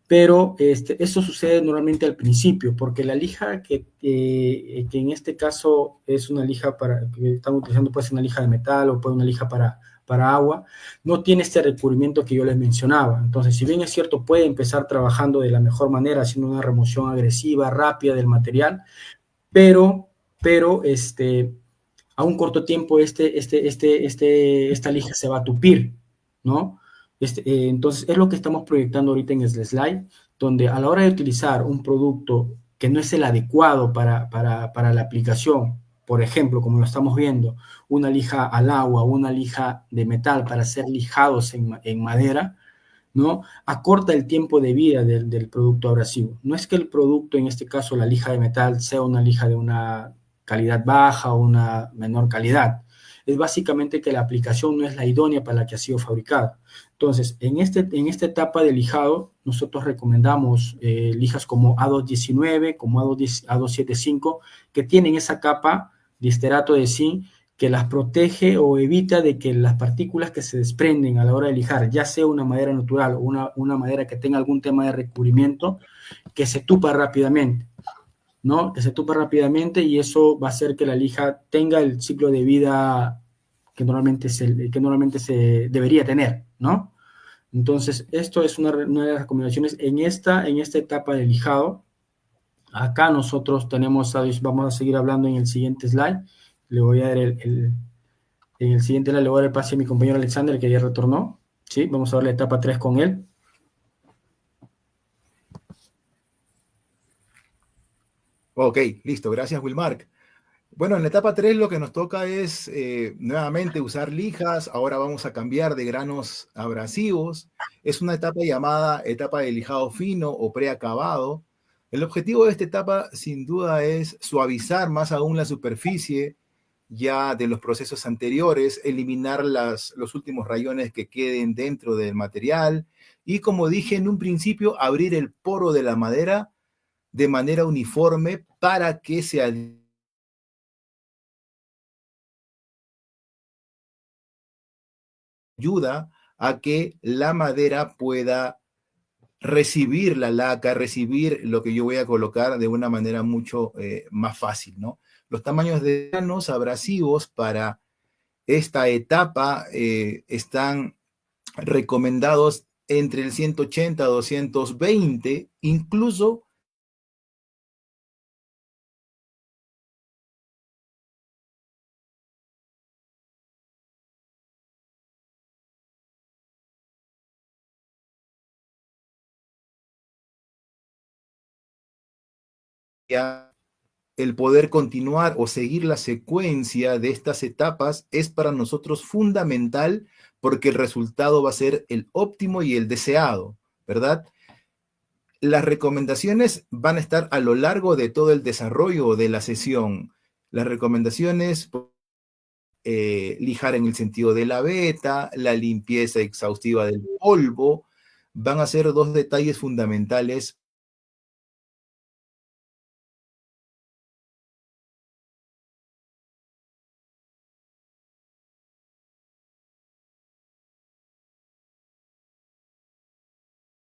pero eso sucede normalmente al principio, porque la lija que en este caso es una lija que estamos utilizando, puede ser una lija de metal o puede ser una lija para agua, no tiene este recubrimiento que yo les mencionaba. Entonces, si bien es cierto, puede empezar trabajando de la mejor manera, haciendo una remoción agresiva, rápida del material, pero a un corto tiempo esta lija se va a tupir, ¿no? Entonces, es lo que estamos proyectando ahorita en el slide, donde a la hora de utilizar un producto que no es el adecuado para la aplicación, por ejemplo, como lo estamos viendo, una lija al agua, una lija de metal para ser lijados en madera, ¿no? Acorta el tiempo de vida del producto abrasivo. No es que el producto, en este caso la lija de metal, sea una lija de una calidad baja o una menor calidad. Es básicamente que la aplicación no es la idónea para la que ha sido fabricada. Entonces, en esta etapa de lijado, nosotros recomendamos lijas como A219, como A275, que tienen esa capa de esterato de zinc que las protege o evita de que las partículas que se desprenden a la hora de lijar, ya sea una madera natural o una madera que tenga algún tema de recubrimiento, que se tupa rápidamente, ¿no? Que se tupa rápidamente y eso va a hacer que la lija tenga el ciclo de vida que normalmente se debería tener, ¿no? Entonces, esto es una de las recomendaciones en esta etapa de lijado. Acá nosotros vamos a seguir hablando en el siguiente slide. Le voy a dar en el siguiente slide le voy a dar el pase a mi compañero Alexander, que ya retornó. ¿Sí? Vamos a ver la etapa 3 con él. Ok, listo. Gracias, Wilmark. Bueno, en la etapa 3 lo que nos toca es nuevamente usar lijas. Ahora vamos a cambiar de granos abrasivos. Es una etapa llamada etapa de lijado fino o preacabado. El objetivo de esta etapa sin duda es suavizar más aún la superficie ya de los procesos anteriores, eliminar los últimos rayones que queden dentro del material y, como dije en un principio, abrir el poro de la madera de manera uniforme para que se ayuda a que la madera pueda recibir la laca, recibir lo que yo voy a colocar de una manera mucho más fácil, ¿no? Los tamaños de granos abrasivos para esta etapa están recomendados entre el 180 a 220, incluso ya el poder continuar o seguir la secuencia de estas etapas es para nosotros fundamental porque el resultado va a ser el óptimo y el deseado, ¿verdad? Las recomendaciones van a estar a lo largo de todo el desarrollo de la sesión. Las recomendaciones, lijar en el sentido de la veta, la limpieza exhaustiva del polvo, van a ser dos detalles fundamentales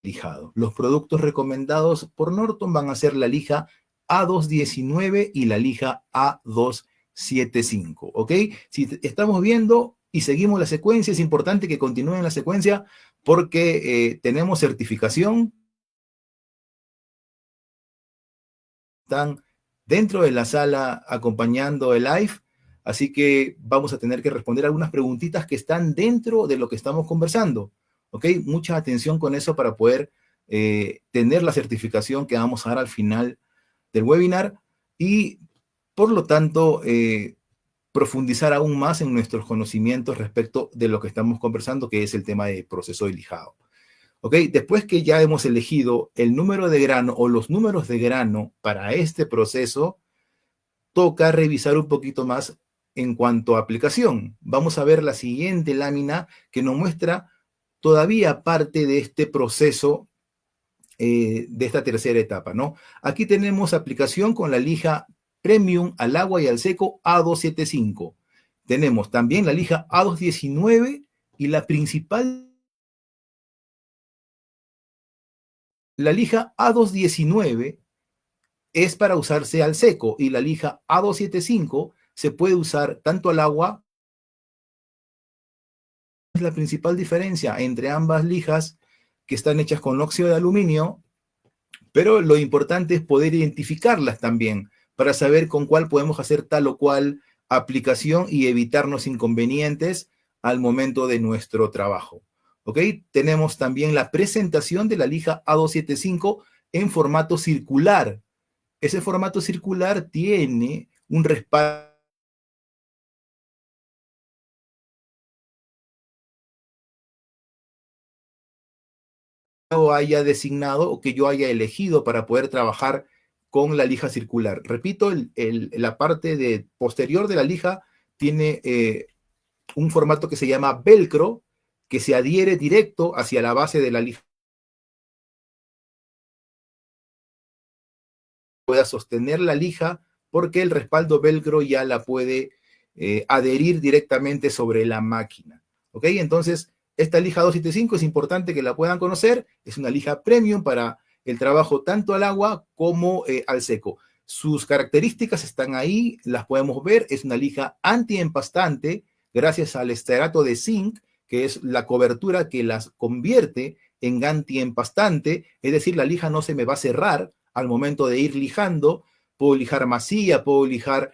lijado. Los productos recomendados por Norton van a ser la lija A219 y la lija A275, ¿ok? Si estamos viendo y seguimos la secuencia, es importante que continúen la secuencia porque tenemos certificación, están dentro de la sala acompañando el live, así que vamos a tener que responder algunas preguntitas que están dentro de lo que estamos conversando. ¿Ok? Mucha atención con eso para poder tener la certificación que vamos a dar al final del webinar y, por lo tanto, profundizar aún más en nuestros conocimientos respecto de lo que estamos conversando, que es el tema de proceso de lijado. ¿Ok? Después que ya hemos elegido el número de grano o los números de grano para este proceso, toca revisar un poquito más en cuanto a aplicación. Vamos a ver la siguiente lámina que nos muestra todavía parte de este proceso de esta tercera etapa, ¿no? Aquí tenemos aplicación con la lija Premium al agua y al seco A275. Tenemos también la lija A219 y la principal, la lija A219 es para usarse al seco y la lija A275 se puede usar tanto al agua. Es la principal diferencia entre ambas lijas que están hechas con óxido de aluminio, pero lo importante es poder identificarlas también para saber con cuál podemos hacer tal o cual aplicación y evitarnos inconvenientes al momento de nuestro trabajo. ¿Ok? Tenemos también la presentación de la lija A275 en formato circular. Ese formato circular tiene un respaldo haya designado o que yo haya elegido para poder trabajar con la lija circular. Repito, la parte posterior de la lija tiene un formato que se llama velcro, que se adhiere directo hacia la base de la lija. Pueda sostener la lija porque el respaldo velcro ya la puede adherir directamente sobre la máquina. ¿Ok? Entonces, esta lija 275 es importante que la puedan conocer. Es una lija premium para el trabajo tanto al agua como al seco. Sus características están ahí, las podemos ver. Es una lija antiempastante gracias al esterato de zinc, que es la cobertura que las convierte en antiempastante. Es decir, la lija no se me va a cerrar al momento de ir lijando. Puedo lijar masilla, puedo lijar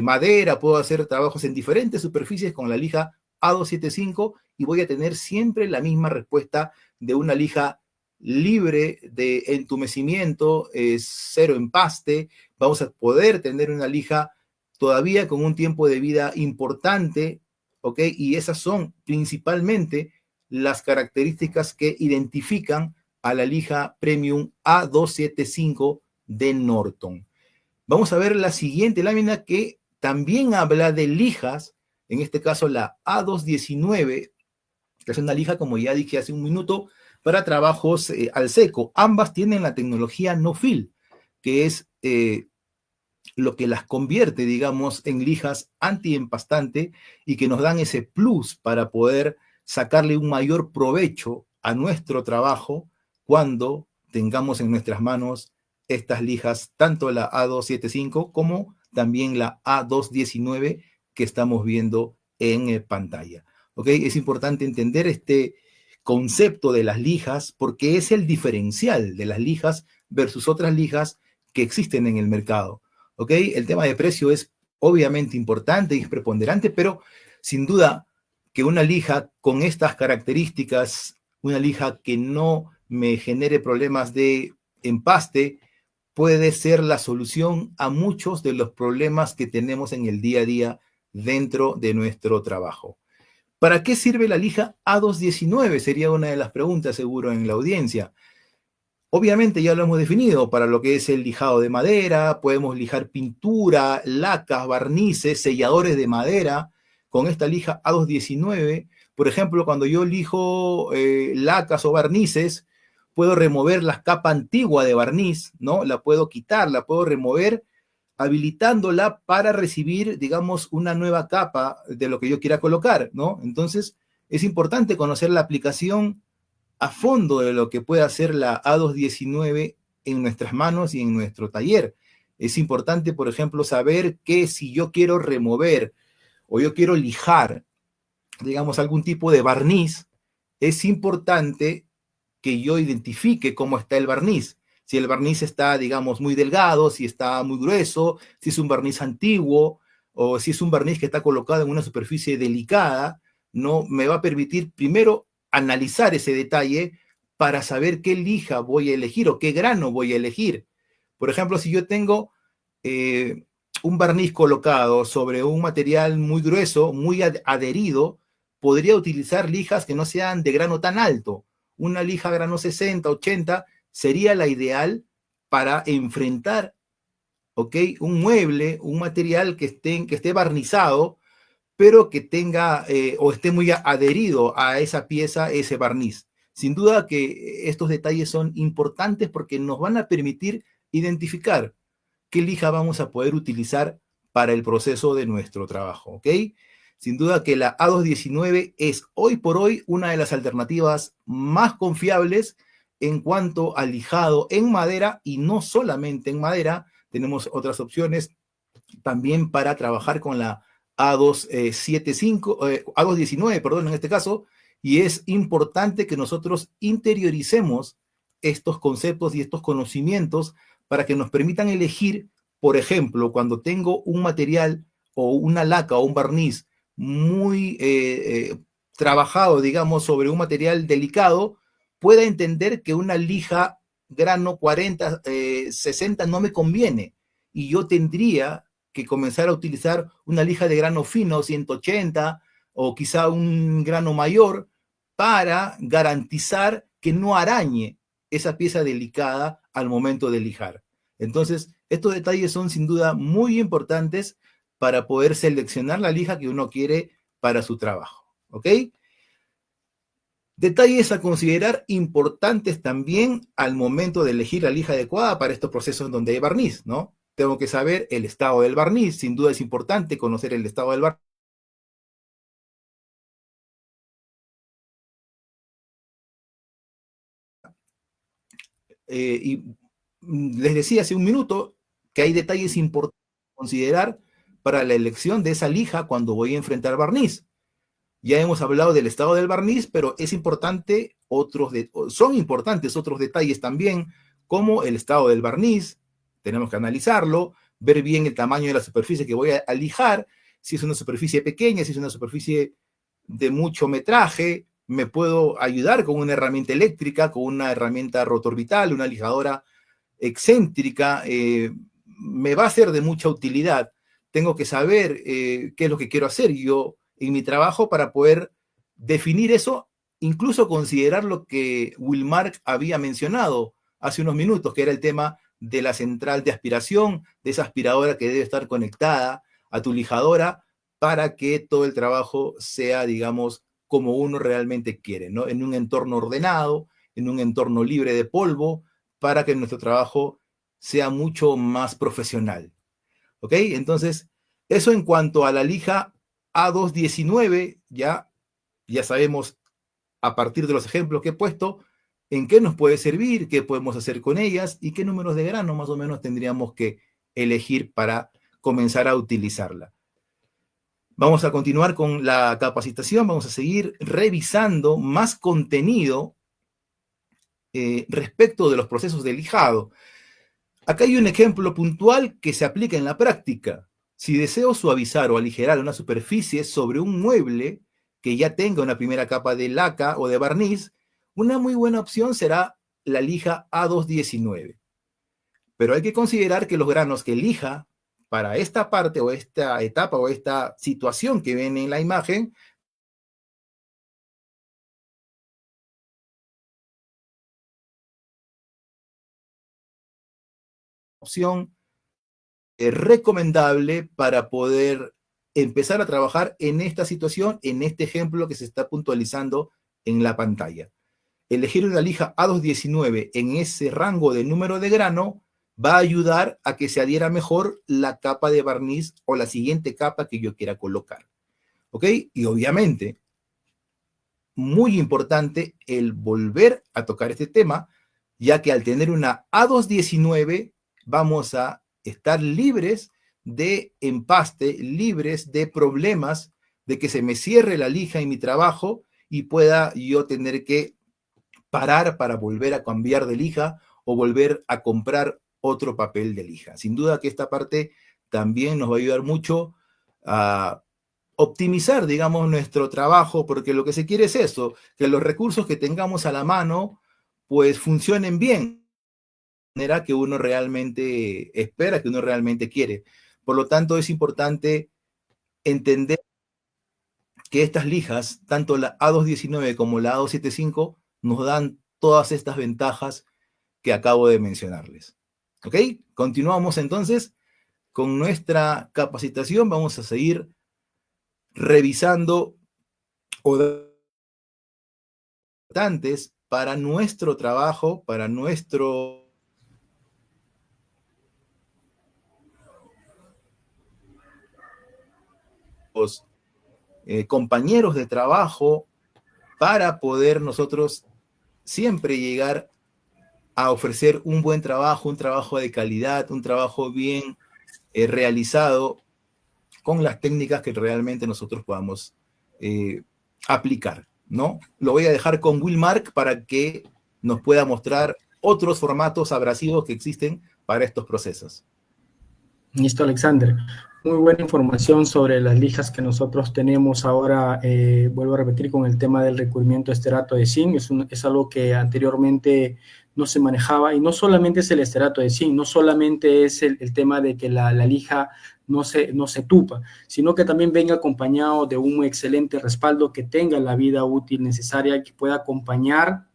madera, puedo hacer trabajos en diferentes superficies con la lija A275 y voy a tener siempre la misma respuesta de una lija libre de entumecimiento, cero empaste. Vamos a poder tener una lija todavía con un tiempo de vida importante, ¿ok? Y esas son principalmente las características que identifican a la lija Premium A275 de Norton. Vamos a ver la siguiente lámina que también habla de lijas, en este caso la A219, que es una lija, como ya dije hace un minuto, para trabajos al seco. Ambas tienen la tecnología no-fill, que es lo que las convierte, digamos, en lijas antiempastante y que nos dan ese plus para poder sacarle un mayor provecho a nuestro trabajo cuando tengamos en nuestras manos estas lijas, tanto la A275 como también la A219 que estamos viendo en pantalla. ¿Ok? Es importante entender este concepto de las lijas porque es el diferencial de las lijas versus otras lijas que existen en el mercado. ¿Ok? El tema de precio es obviamente importante y es preponderante, pero sin duda que una lija con estas características, una lija que no me genere problemas de empaste, puede ser la solución a muchos de los problemas que tenemos en el día a día dentro de nuestro trabajo. ¿Para qué sirve la lija A219? Sería una de las preguntas seguro en la audiencia. Obviamente ya lo hemos definido, para lo que es el lijado de madera, podemos lijar pintura, lacas, barnices, selladores de madera con esta lija A219. Por ejemplo, cuando yo lijo lacas o barnices, puedo remover la capa antigua de barniz, ¿no? La puedo quitar, la puedo remover, habilitándola para recibir, digamos, una nueva capa de lo que yo quiera colocar, ¿no? Entonces, es importante conocer la aplicación a fondo de lo que puede hacer la A219 en nuestras manos y en nuestro taller. Es importante, por ejemplo, saber que si yo quiero remover o yo quiero lijar, digamos, algún tipo de barniz, es importante que yo identifique cómo está el barniz. Si el barniz está, digamos, muy delgado, si está muy grueso, si es un barniz antiguo o si es un barniz que está colocado en una superficie delicada, no me va a permitir primero analizar ese detalle para saber qué lija voy a elegir o qué grano voy a elegir. Por ejemplo, si yo tengo un barniz colocado sobre un material muy grueso, muy adherido, podría utilizar lijas que no sean de grano tan alto. Una lija grano 60, 80 sería la ideal para enfrentar, ¿ok? Un mueble, un material que esté barnizado, pero que tenga o esté muy adherido a esa pieza, ese barniz. Sin duda que estos detalles son importantes porque nos van a permitir identificar qué lija vamos a poder utilizar para el proceso de nuestro trabajo, ¿ok? Sin duda que la A219 es hoy por hoy una de las alternativas más confiables en cuanto al lijado en madera y no solamente en madera, tenemos otras opciones también para trabajar con la A219, perdón, en este caso, y es importante que nosotros interioricemos estos conceptos y estos conocimientos para que nos permitan elegir, por ejemplo, cuando tengo un material o una laca o un barniz muy trabajado, digamos, sobre un material delicado, pueda entender que una lija grano 40, 60 no me conviene y yo tendría que comenzar a utilizar una lija de grano fino, 180, o quizá un grano mayor, para garantizar que no arañe esa pieza delicada al momento de lijar. Entonces, estos detalles son sin duda muy importantes para poder seleccionar la lija que uno quiere para su trabajo, ¿ok? Detalles a considerar importantes también al momento de elegir la lija adecuada para estos procesos donde hay barniz, ¿no? Tengo que saber el estado del barniz, sin duda es importante conocer el estado del barniz. Y les decía hace un minuto que hay detalles importantes a considerar para la elección de esa lija cuando voy a enfrentar barniz. Ya hemos hablado del estado del barniz, pero es importante son importantes otros detalles también, como el estado del barniz. Tenemos que analizarlo, ver bien el tamaño de la superficie que voy a lijar, si es una superficie pequeña, si es una superficie de mucho metraje. Me puedo ayudar con una herramienta eléctrica, con una herramienta rotorbital, una lijadora excéntrica, me va a ser de mucha utilidad. Tengo que saber qué es lo que quiero hacer yo en mi trabajo para poder definir eso, incluso considerar lo que Wilmark había mencionado hace unos minutos, que era el tema de la central de aspiración, de esa aspiradora que debe estar conectada a tu lijadora para que todo el trabajo sea, digamos, como uno realmente quiere, ¿no? En un entorno ordenado, en un entorno libre de polvo, para que nuestro trabajo sea mucho más profesional. ¿Ok? Entonces, eso en cuanto a la lija A219, ya sabemos a partir de los ejemplos que he puesto, en qué nos puede servir, qué podemos hacer con ellas y qué números de grano más o menos tendríamos que elegir para comenzar a utilizarla. Vamos a continuar con la capacitación, vamos a seguir revisando más contenido respecto de los procesos de lijado. Acá hay un ejemplo puntual que se aplica en la práctica. Si deseo suavizar o aligerar una superficie sobre un mueble que ya tenga una primera capa de laca o de barniz, una muy buena opción será la lija A219. Pero hay que considerar que los granos que elija para esta parte o esta etapa o esta situación que ven en la imagen, opción recomendable para poder empezar a trabajar en esta situación, en este ejemplo que se está puntualizando en la pantalla. Elegir una lija A219 en ese rango de número de grano va a ayudar a que se adhiera mejor la capa de barniz o la siguiente capa que yo quiera colocar. ¿Ok? Y obviamente, muy importante el volver a tocar este tema, ya que al tener una A219 vamos a estar libres de empaste, libres de problemas, de que se me cierre la lija en mi trabajo y pueda yo tener que parar para volver a cambiar de lija o volver a comprar otro papel de lija. Sin duda que esta parte también nos va a ayudar mucho a optimizar, digamos, nuestro trabajo, porque lo que se quiere es eso, que los recursos que tengamos a la mano, pues funcionen bien, de manera que uno realmente espera, que uno realmente quiere. Por lo tanto, es importante entender que estas lijas, tanto la A219 como la A275, nos dan todas estas ventajas que acabo de mencionarles. ¿Ok? Continuamos entonces con nuestra capacitación. Vamos a seguir revisando importantes para nuestro trabajo, para nuestro compañeros de trabajo, para poder nosotros siempre llegar a ofrecer un buen trabajo, un trabajo de calidad, un trabajo bien realizado con las técnicas que realmente nosotros podamos aplicar, ¿no? Lo voy a dejar con Wilmark para que nos pueda mostrar otros formatos abrasivos que existen para estos procesos. Listo, Alexander. Muy buena información sobre las lijas que nosotros tenemos ahora. Vuelvo a repetir con el tema del recubrimiento de esterato de zinc. Es algo que anteriormente no se manejaba, y no solamente es el esterato de zinc, no solamente es el tema de que la lija no se tupa, sino que también venga acompañado de un excelente respaldo que tenga la vida útil necesaria, que pueda acompañar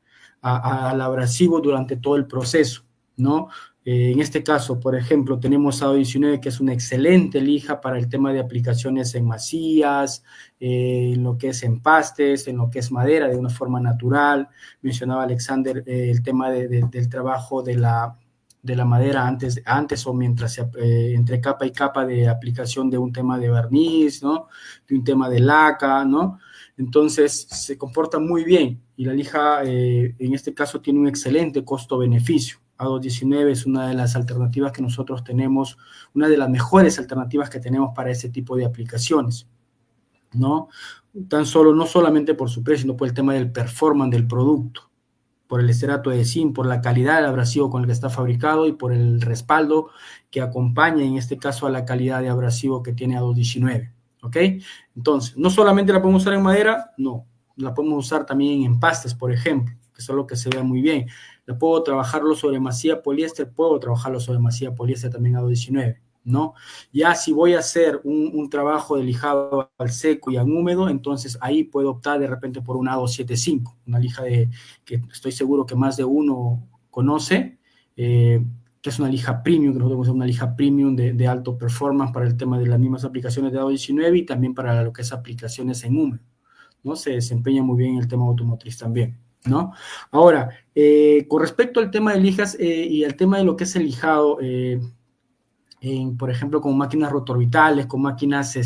al abrasivo durante todo el proceso, ¿no? En este caso, por ejemplo, tenemos ADO 19, que es una excelente lija para el tema de aplicaciones en masías, en lo que es empastes, en lo que es madera de una forma natural. Mencionaba Alexander el tema del trabajo de la madera antes o mientras entre capa y capa de aplicación de un tema de barniz, ¿no? De un tema de laca, ¿no? Entonces se comporta muy bien y la lija en este caso tiene un excelente costo-beneficio. ADO 19 es una de las alternativas que nosotros tenemos, una de las mejores alternativas que tenemos para este tipo de aplicaciones, ¿no? No solamente por su precio, sino por el tema del performance del producto, por el esterato de zinc, por la calidad del abrasivo con el que está fabricado y por el respaldo que acompaña en este caso a la calidad de abrasivo que tiene ADO 19, ¿ok? Entonces, no solamente la podemos usar en madera, no, la podemos usar también en empastes, por ejemplo, que es algo que se vea muy bien. La puedo trabajarlo sobre masía poliéster, puedo trabajarlo sobre masía poliéster también ADO 19, ¿no? Ya si voy a hacer un trabajo de lijado al seco y al húmedo, entonces ahí puedo optar de repente por una ADO 75, una lija que estoy seguro que más de uno conoce, que es una lija premium, que nosotros tenemos una lija premium de alto performance para el tema de las mismas aplicaciones de ADO 19 y también para lo que es aplicaciones en húmedo, ¿no? Se desempeña muy bien en el tema automotriz también, ¿no? Ahora, con respecto al tema de lijas y al tema de lo que es el lijado, por ejemplo, con máquinas rotororbitales, con máquinas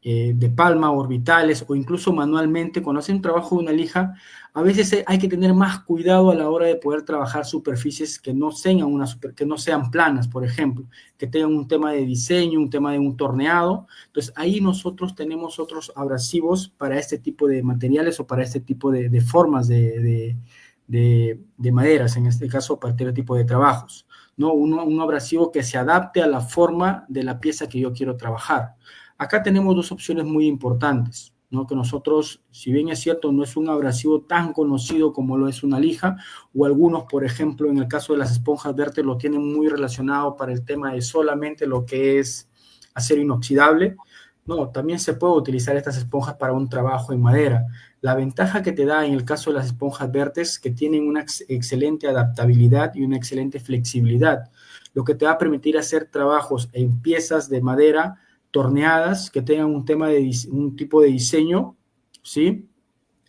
de palma orbitales o incluso manualmente, cuando hacen un trabajo de una lija, a veces hay que tener más cuidado a la hora de poder trabajar superficies que no sean planas, por ejemplo, que tengan un tema de diseño, un tema de un torneado. Entonces, ahí nosotros tenemos otros abrasivos para este tipo de materiales o para este tipo de formas de maderas, en este caso, para este tipo de trabajos, ¿no? Un abrasivo que se adapte a la forma de la pieza que yo quiero trabajar. Acá tenemos dos opciones muy importantes, ¿no? Que nosotros, si bien es cierto, no es un abrasivo tan conocido como lo es una lija, o algunos, por ejemplo, en el caso de las esponjas Vertex, lo tienen muy relacionado para el tema de solamente lo que es acero inoxidable. No, también se puede utilizar estas esponjas para un trabajo en madera. La ventaja que te da en el caso de las esponjas Vertex, que tienen una excelente adaptabilidad y una excelente flexibilidad, lo que te va a permitir hacer trabajos en piezas de madera torneadas que tengan un tipo de diseño, ¿sí?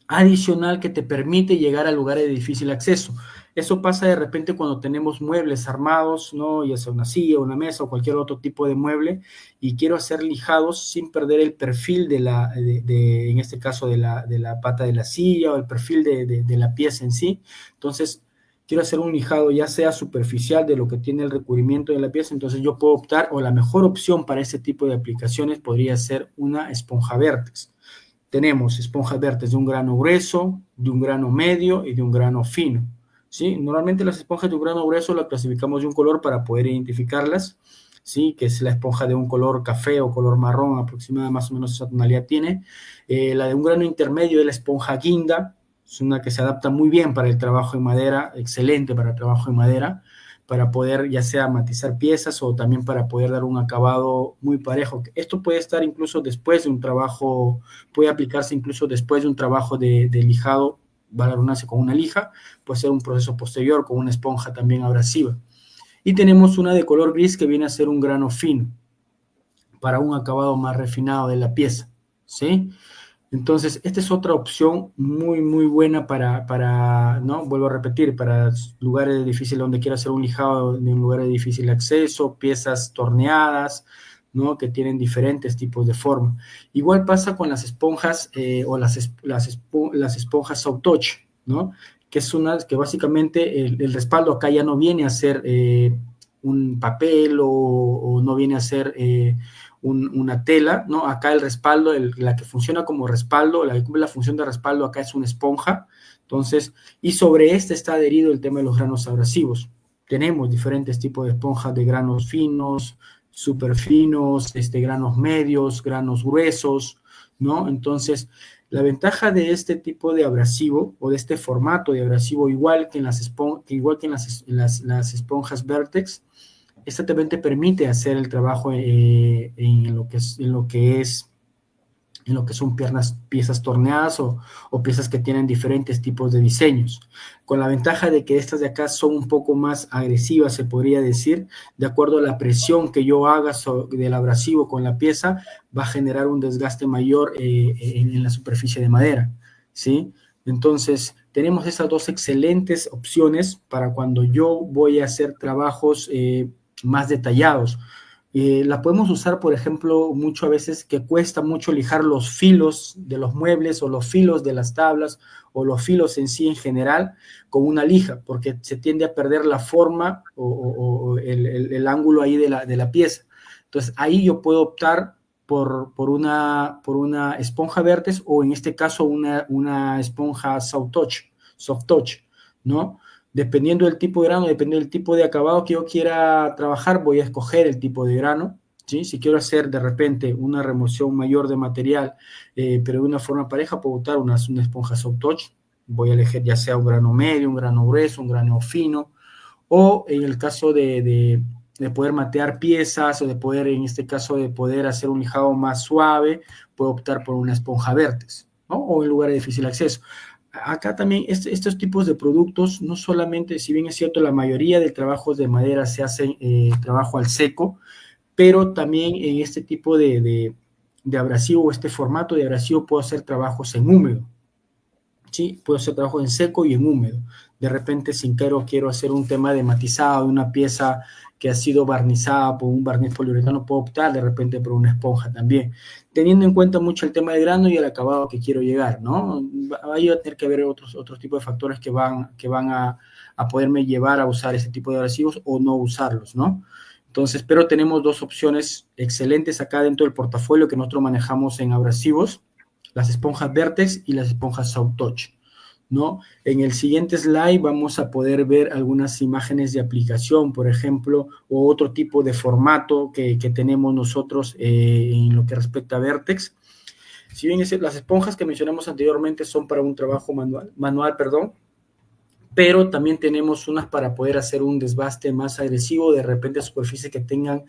Adicional que te permite llegar a lugares de difícil acceso. Eso pasa de repente cuando tenemos muebles armados, ¿no? Ya sea una silla, una mesa o cualquier otro tipo de mueble, y quiero hacer lijados sin perder el perfil en este caso de la pata de la silla o el perfil de la pieza en sí. Entonces, quiero hacer un lijado ya sea superficial de lo que tiene el recubrimiento de la pieza, entonces yo puedo optar, o la mejor opción para ese tipo de aplicaciones podría ser una esponja Vertex. Tenemos esponjas Vertex de un grano grueso, de un grano medio y de un grano fino, ¿sí? Normalmente las esponjas de un grano grueso las clasificamos de un color para poder identificarlas, ¿sí? Que es la esponja de un color café o color marrón, aproximadamente más o menos esa tonalidad tiene. La de un grano intermedio es la esponja guinda, es una que se adapta muy bien para el trabajo en madera, excelente para el trabajo en madera, para poder ya sea matizar piezas o también para poder dar un acabado muy parejo. Esto puede estar incluso después de un trabajo, puede aplicarse incluso después de un trabajo de lijado, valorarse con una lija, puede ser un proceso posterior con una esponja también abrasiva. Y tenemos una de color gris que viene a ser un grano fino, para un acabado más refinado de la pieza, ¿sí? Entonces, esta es otra opción muy, muy buena ¿no? Vuelvo a repetir, para lugares difíciles donde quiero hacer un lijado en un lugar de difícil acceso, piezas torneadas, ¿no? Que tienen diferentes tipos de forma. Igual pasa con las esponjas o las esponjas soft touch, ¿no? Que básicamente el respaldo acá ya no viene a ser un papel o no viene a ser una tela, ¿no? Acá el respaldo, la que funciona como respaldo, la que cumple la función de respaldo acá es una esponja. Entonces, y sobre este está adherido el tema de los granos abrasivos. Tenemos diferentes tipos de esponjas de granos finos, súper finos, granos medios, granos gruesos, ¿no? Entonces, la ventaja de este tipo de abrasivo o de este formato de abrasivo, igual que en las esponjas Vertex, esta también te permite hacer el trabajo en lo que es en lo que son piezas torneadas o piezas que tienen diferentes tipos de diseños, con la ventaja de que estas de acá son un poco más agresivas, se podría decir, de acuerdo a la presión que yo haga del abrasivo con la pieza, va a generar un desgaste mayor en la superficie de madera, ¿sí? Entonces, tenemos esas dos excelentes opciones para cuando yo voy a hacer trabajos más detallados. La podemos usar, por ejemplo, mucho a veces que cuesta mucho lijar los filos de los muebles o los filos de las tablas o los filos en sí en general con una lija, porque se tiende a perder la forma o el ángulo ahí de la pieza. Entonces, ahí yo puedo optar por una esponja Vertex o en este caso una esponja Soft Touch, ¿no? Dependiendo del tipo de grano, dependiendo del tipo de acabado que yo quiera trabajar, voy a escoger el tipo de grano, ¿sí? Si quiero hacer de repente una remoción mayor de material, pero de una forma pareja, puedo usar una esponja Soft Touch. Voy a elegir ya sea un grano medio, un grano grueso, un grano fino, o en el caso de poder matear piezas o de poder, en este caso, de poder hacer un lijado más suave, puedo optar por una esponja Vertex, ¿no? O en lugares de difícil acceso. Acá también estos tipos de productos, no solamente, si bien es cierto, la mayoría de trabajos de madera se hacen trabajo al seco, pero también en este tipo de abrasivo o este formato de abrasivo puedo hacer trabajos en húmedo, ¿sí? Puedo hacer trabajo en seco y en húmedo. De repente, sin quiero hacer un tema de matizado de una pieza que ha sido barnizada por un barniz poliuretano, puedo optar de repente por una esponja también, teniendo en cuenta mucho el tema de grano y el acabado que quiero llegar, ¿no? Ahí va a tener que haber otros tipos de factores que van a poderme llevar a usar ese tipo de abrasivos o no usarlos, ¿no? Entonces, pero tenemos dos opciones excelentes acá dentro del portafolio que nosotros manejamos en abrasivos, las esponjas Vertex y las esponjas Soft Touch, ¿no? En el siguiente slide vamos a poder ver algunas imágenes de aplicación, por ejemplo, o otro tipo de formato que tenemos nosotros en lo que respecta a Vertex. Si bien las esponjas que mencionamos anteriormente son para un trabajo manual, pero también tenemos unas para poder hacer un desbaste más agresivo, de repente superficies que tengan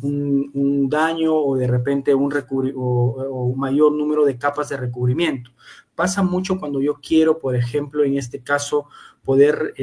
un daño o de repente un mayor número de capas de recubrimiento. Pasa mucho cuando yo quiero, por ejemplo, en este caso, poder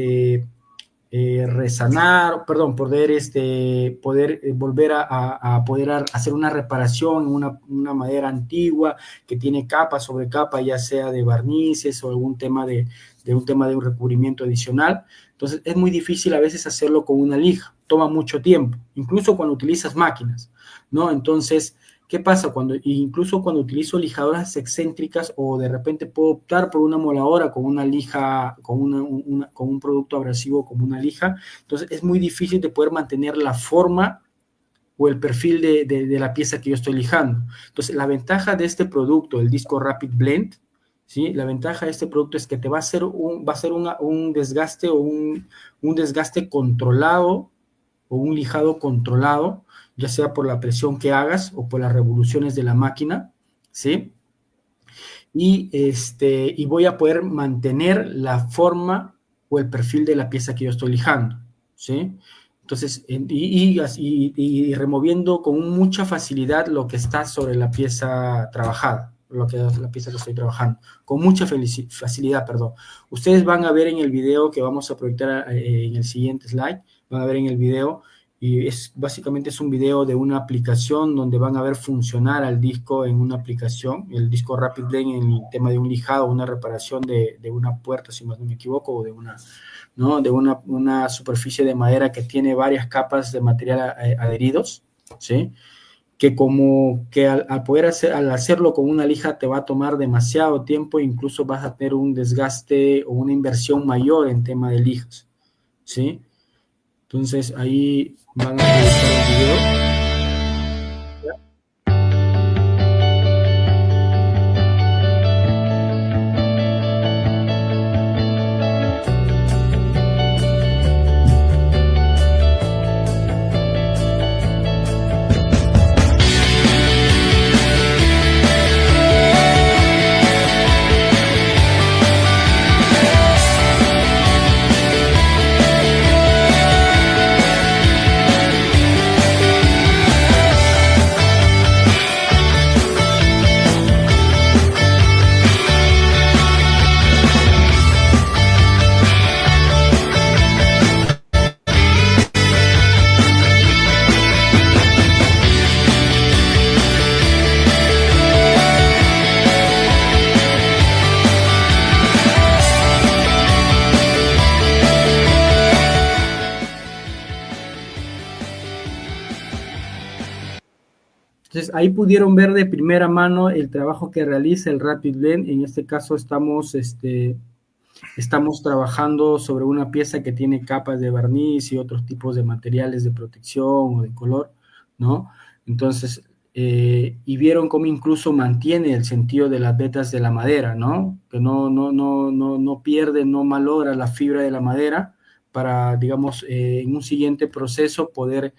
poder volver a poder hacer una reparación en una madera antigua que tiene capa sobre capa, ya sea de barnices o algún tema de un recubrimiento adicional. Entonces es muy difícil a veces hacerlo con una lija, toma mucho tiempo, incluso cuando utilizas máquinas, ¿no? Entonces, ¿qué pasa? Incluso cuando utilizo lijadoras excéntricas o de repente puedo optar por una moladora con una lija, con un producto abrasivo como una lija, entonces es muy difícil de poder mantener la forma o el perfil de la pieza que yo estoy lijando. Entonces, la ventaja de este producto, el Disco Rapid Blend, ¿sí? La ventaja de este producto es que te va a hacer un desgaste o un desgaste controlado o un lijado controlado, ya sea por la presión que hagas o por las revoluciones de la máquina, ¿sí? Y voy a poder mantener la forma o el perfil de la pieza que yo estoy lijando, ¿sí? Entonces, y removiendo con mucha facilidad lo que está sobre la pieza trabajada, la pieza que estoy trabajando, con mucha facilidad, perdón. Ustedes van a ver en el video que vamos a proyectar en el siguiente slide, van a ver en el video, y básicamente es un video de una aplicación donde van a ver funcionar al disco en una aplicación, el disco Rapid Blend en el tema de un lijado, una reparación de una puerta, si más no me equivoco, o de una superficie de madera que tiene varias capas de material adheridos, ¿sí? Que al hacerlo con una lija te va a tomar demasiado tiempo, incluso vas a tener un desgaste o una inversión mayor en tema de lijas, ¿sí? Entonces ahí van a buscar el video. Entonces, ahí pudieron ver de primera mano el trabajo que realiza el Rapid Blend. En este caso estamos trabajando sobre una pieza que tiene capas de barniz y otros tipos de materiales de protección o de color, ¿no? Entonces, y vieron cómo incluso mantiene el sentido de las vetas de la madera, ¿no? Que no pierde, no malogra la fibra de la madera para, digamos, en un siguiente proceso poder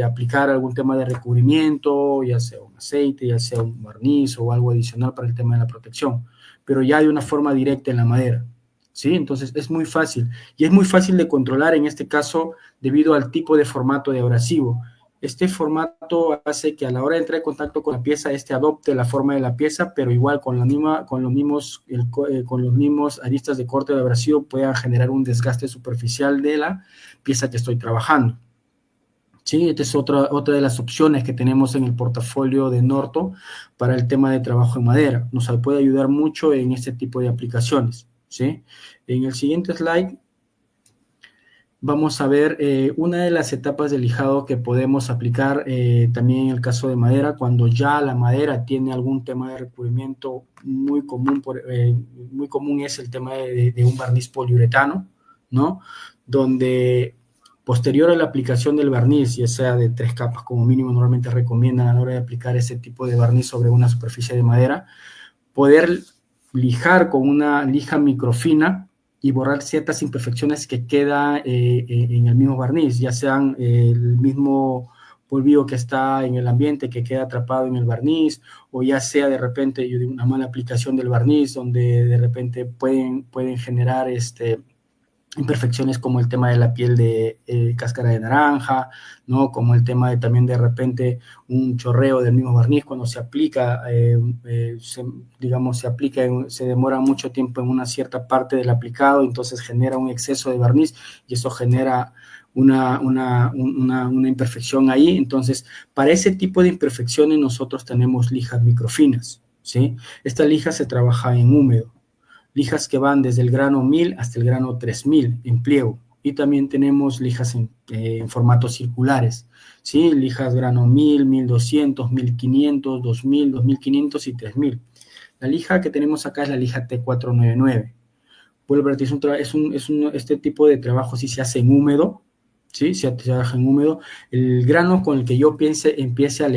aplicar algún tema de recubrimiento, ya sea un aceite, ya sea un barniz o algo adicional para el tema de la protección, pero ya de una forma directa en la madera, ¿sí? Entonces es muy fácil, y es muy fácil de controlar en este caso debido al tipo de formato de abrasivo. Este formato hace que a la hora de entrar en contacto con la pieza, adopte la forma de la pieza, pero igual con los mismos aristas de corte de abrasivo pueda generar un desgaste superficial de la pieza que estoy trabajando. Sí, esta es otra de las opciones que tenemos en el portafolio de Norton para el tema de trabajo en madera. Nos puede ayudar mucho en este tipo de aplicaciones, ¿sí? En el siguiente slide vamos a ver una de las etapas de lijado que podemos aplicar también en el caso de madera, cuando ya la madera tiene algún tema de recubrimiento muy común es el tema de un barniz poliuretano, ¿no? Donde posterior a la aplicación del barniz, ya sea de 3 capas como mínimo, normalmente recomiendan a la hora de aplicar ese tipo de barniz sobre una superficie de madera, poder lijar con una lija microfina y borrar ciertas imperfecciones que quedan en el mismo barniz, ya sean el mismo polvillo que está en el ambiente que queda atrapado en el barniz, o ya sea de repente una mala aplicación del barniz, donde de repente pueden generar imperfecciones como el tema de la piel de cáscara de naranja, ¿no? Como el tema de también de repente un chorreo del mismo barniz cuando se aplica, se demora mucho tiempo en una cierta parte del aplicado, entonces genera un exceso de barniz y eso genera una imperfección ahí. Entonces, para ese tipo de imperfecciones nosotros tenemos lijas microfinas, ¿sí? Esta lija se trabaja en húmedo. Lijas que van desde el grano 1000 hasta el grano 3000 en pliego. Y también tenemos lijas en formatos circulares, ¿sí? Lijas grano 1000, 1200, 1500, 2000, 2500 y 3000. La lija que tenemos acá es la lija T499. Vuelvo a repetir, este tipo de trabajo sí se hace en húmedo, ¿sí? Se trabaja en húmedo. El grano con el que yo empiece a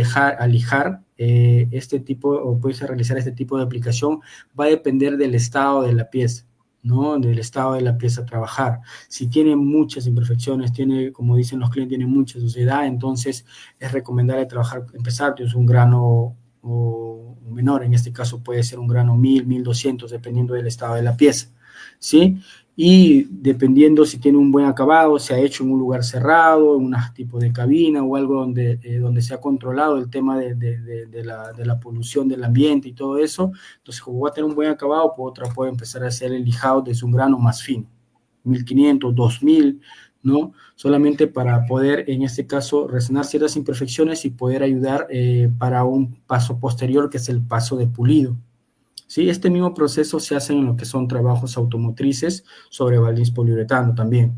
lijar este tipo, o puedes realizar este tipo de aplicación, va a depender del estado de la pieza, ¿no? Del estado de la pieza a trabajar. Si tiene muchas imperfecciones, como dicen los clientes, tiene mucha suciedad, entonces es recomendable empezar desde un grano o menor. En este caso puede ser un grano 1000, 1200, dependiendo del estado de la pieza, ¿sí? Y dependiendo si tiene un buen acabado, se ha hecho en un lugar cerrado, en un tipo de cabina o algo donde se ha controlado el tema de la polución del ambiente y todo eso. Entonces, como va a tener un buen acabado, puede empezar a hacer el lijado desde un grano más fino, 1500, 2000, ¿no? Solamente para poder, en este caso, resanar ciertas imperfecciones y poder ayudar para un paso posterior, que es el paso de pulido. Sí, este mismo proceso se hace en lo que son trabajos automotrices sobre barniz poliuretano también.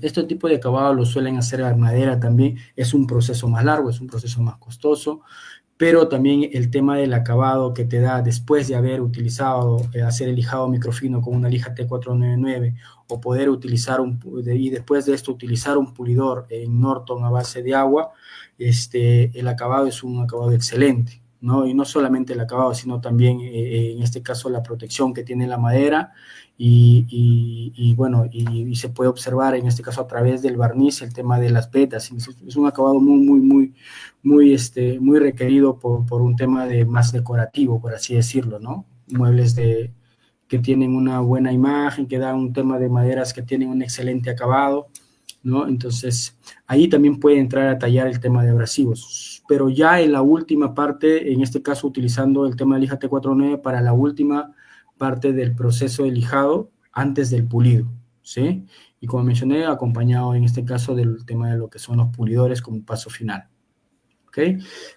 Este tipo de acabado lo suelen hacer en madera también. Es un proceso más largo, es un proceso más costoso, pero también el tema del acabado que te da después de haber utilizado, hacer el lijado microfino con una lija T499, o poder utilizar y después de esto utilizar un pulidor en Norton a base de agua, el acabado es un acabado excelente, ¿no? Y no solamente el acabado, sino también, en este caso, la protección que tiene la madera y se puede observar, en este caso, a través del barniz, el tema de las vetas. Es un acabado muy requerido por un tema más decorativo, por así decirlo, ¿no? Muebles que tienen una buena imagen, que dan un tema de maderas que tienen un excelente acabado, ¿no? Entonces, ahí también puede entrar a tallar el tema de abrasivos, pero ya en la última parte, en este caso utilizando el tema de lija T499 para la última parte del proceso de lijado antes del pulido, ¿sí? Y como mencioné, acompañado en este caso del tema de lo que son los pulidores como paso final, ¿ok?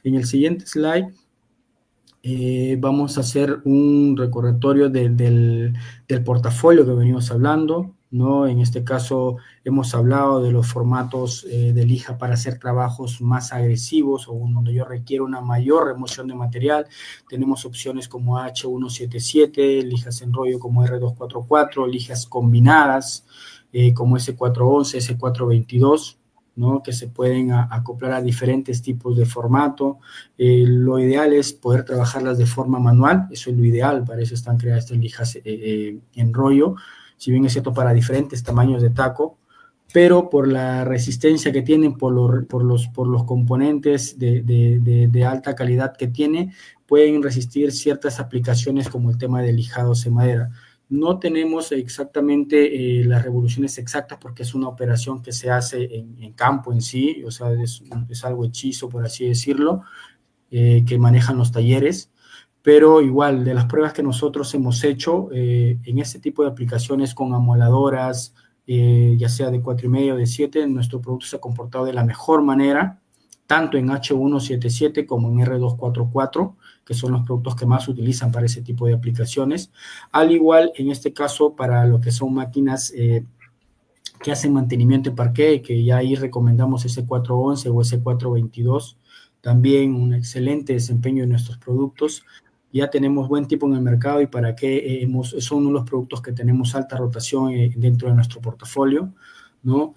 En el siguiente slide vamos a hacer un recordatorio del portafolio que venimos hablando, ¿no? En este caso hemos hablado de los formatos de lija para hacer trabajos más agresivos o donde yo requiero una mayor remoción de material. Tenemos opciones como H177, lijas en rollo como R244, lijas combinadas como S411, S422, ¿no? Que se pueden acoplar a diferentes tipos de formato. Lo ideal es poder trabajarlas de forma manual, eso es lo ideal, para eso están creadas estas lijas en rollo, si bien es cierto para diferentes tamaños de taco, pero por la resistencia que tienen, por los componentes de alta calidad que tiene, pueden resistir ciertas aplicaciones como el tema de lijados en madera. No tenemos exactamente las revoluciones exactas porque es una operación que se hace en campo en sí, o sea, es algo hechizo, por así decirlo, que manejan los talleres, pero igual de las pruebas que nosotros hemos hecho en este tipo de aplicaciones con amoladoras, ya sea de 4,5 o de 7, nuestro producto se ha comportado de la mejor manera, tanto en H177 como en R244, que son los productos que más se utilizan para ese tipo de aplicaciones. Al igual, en este caso, para lo que son máquinas que hacen mantenimiento en parqué, que ya ahí recomendamos S411 o S422, también un excelente desempeño de nuestros productos. Ya tenemos buen tipo en el mercado y para qué son uno de los productos que tenemos alta rotación dentro de nuestro portafolio, ¿no?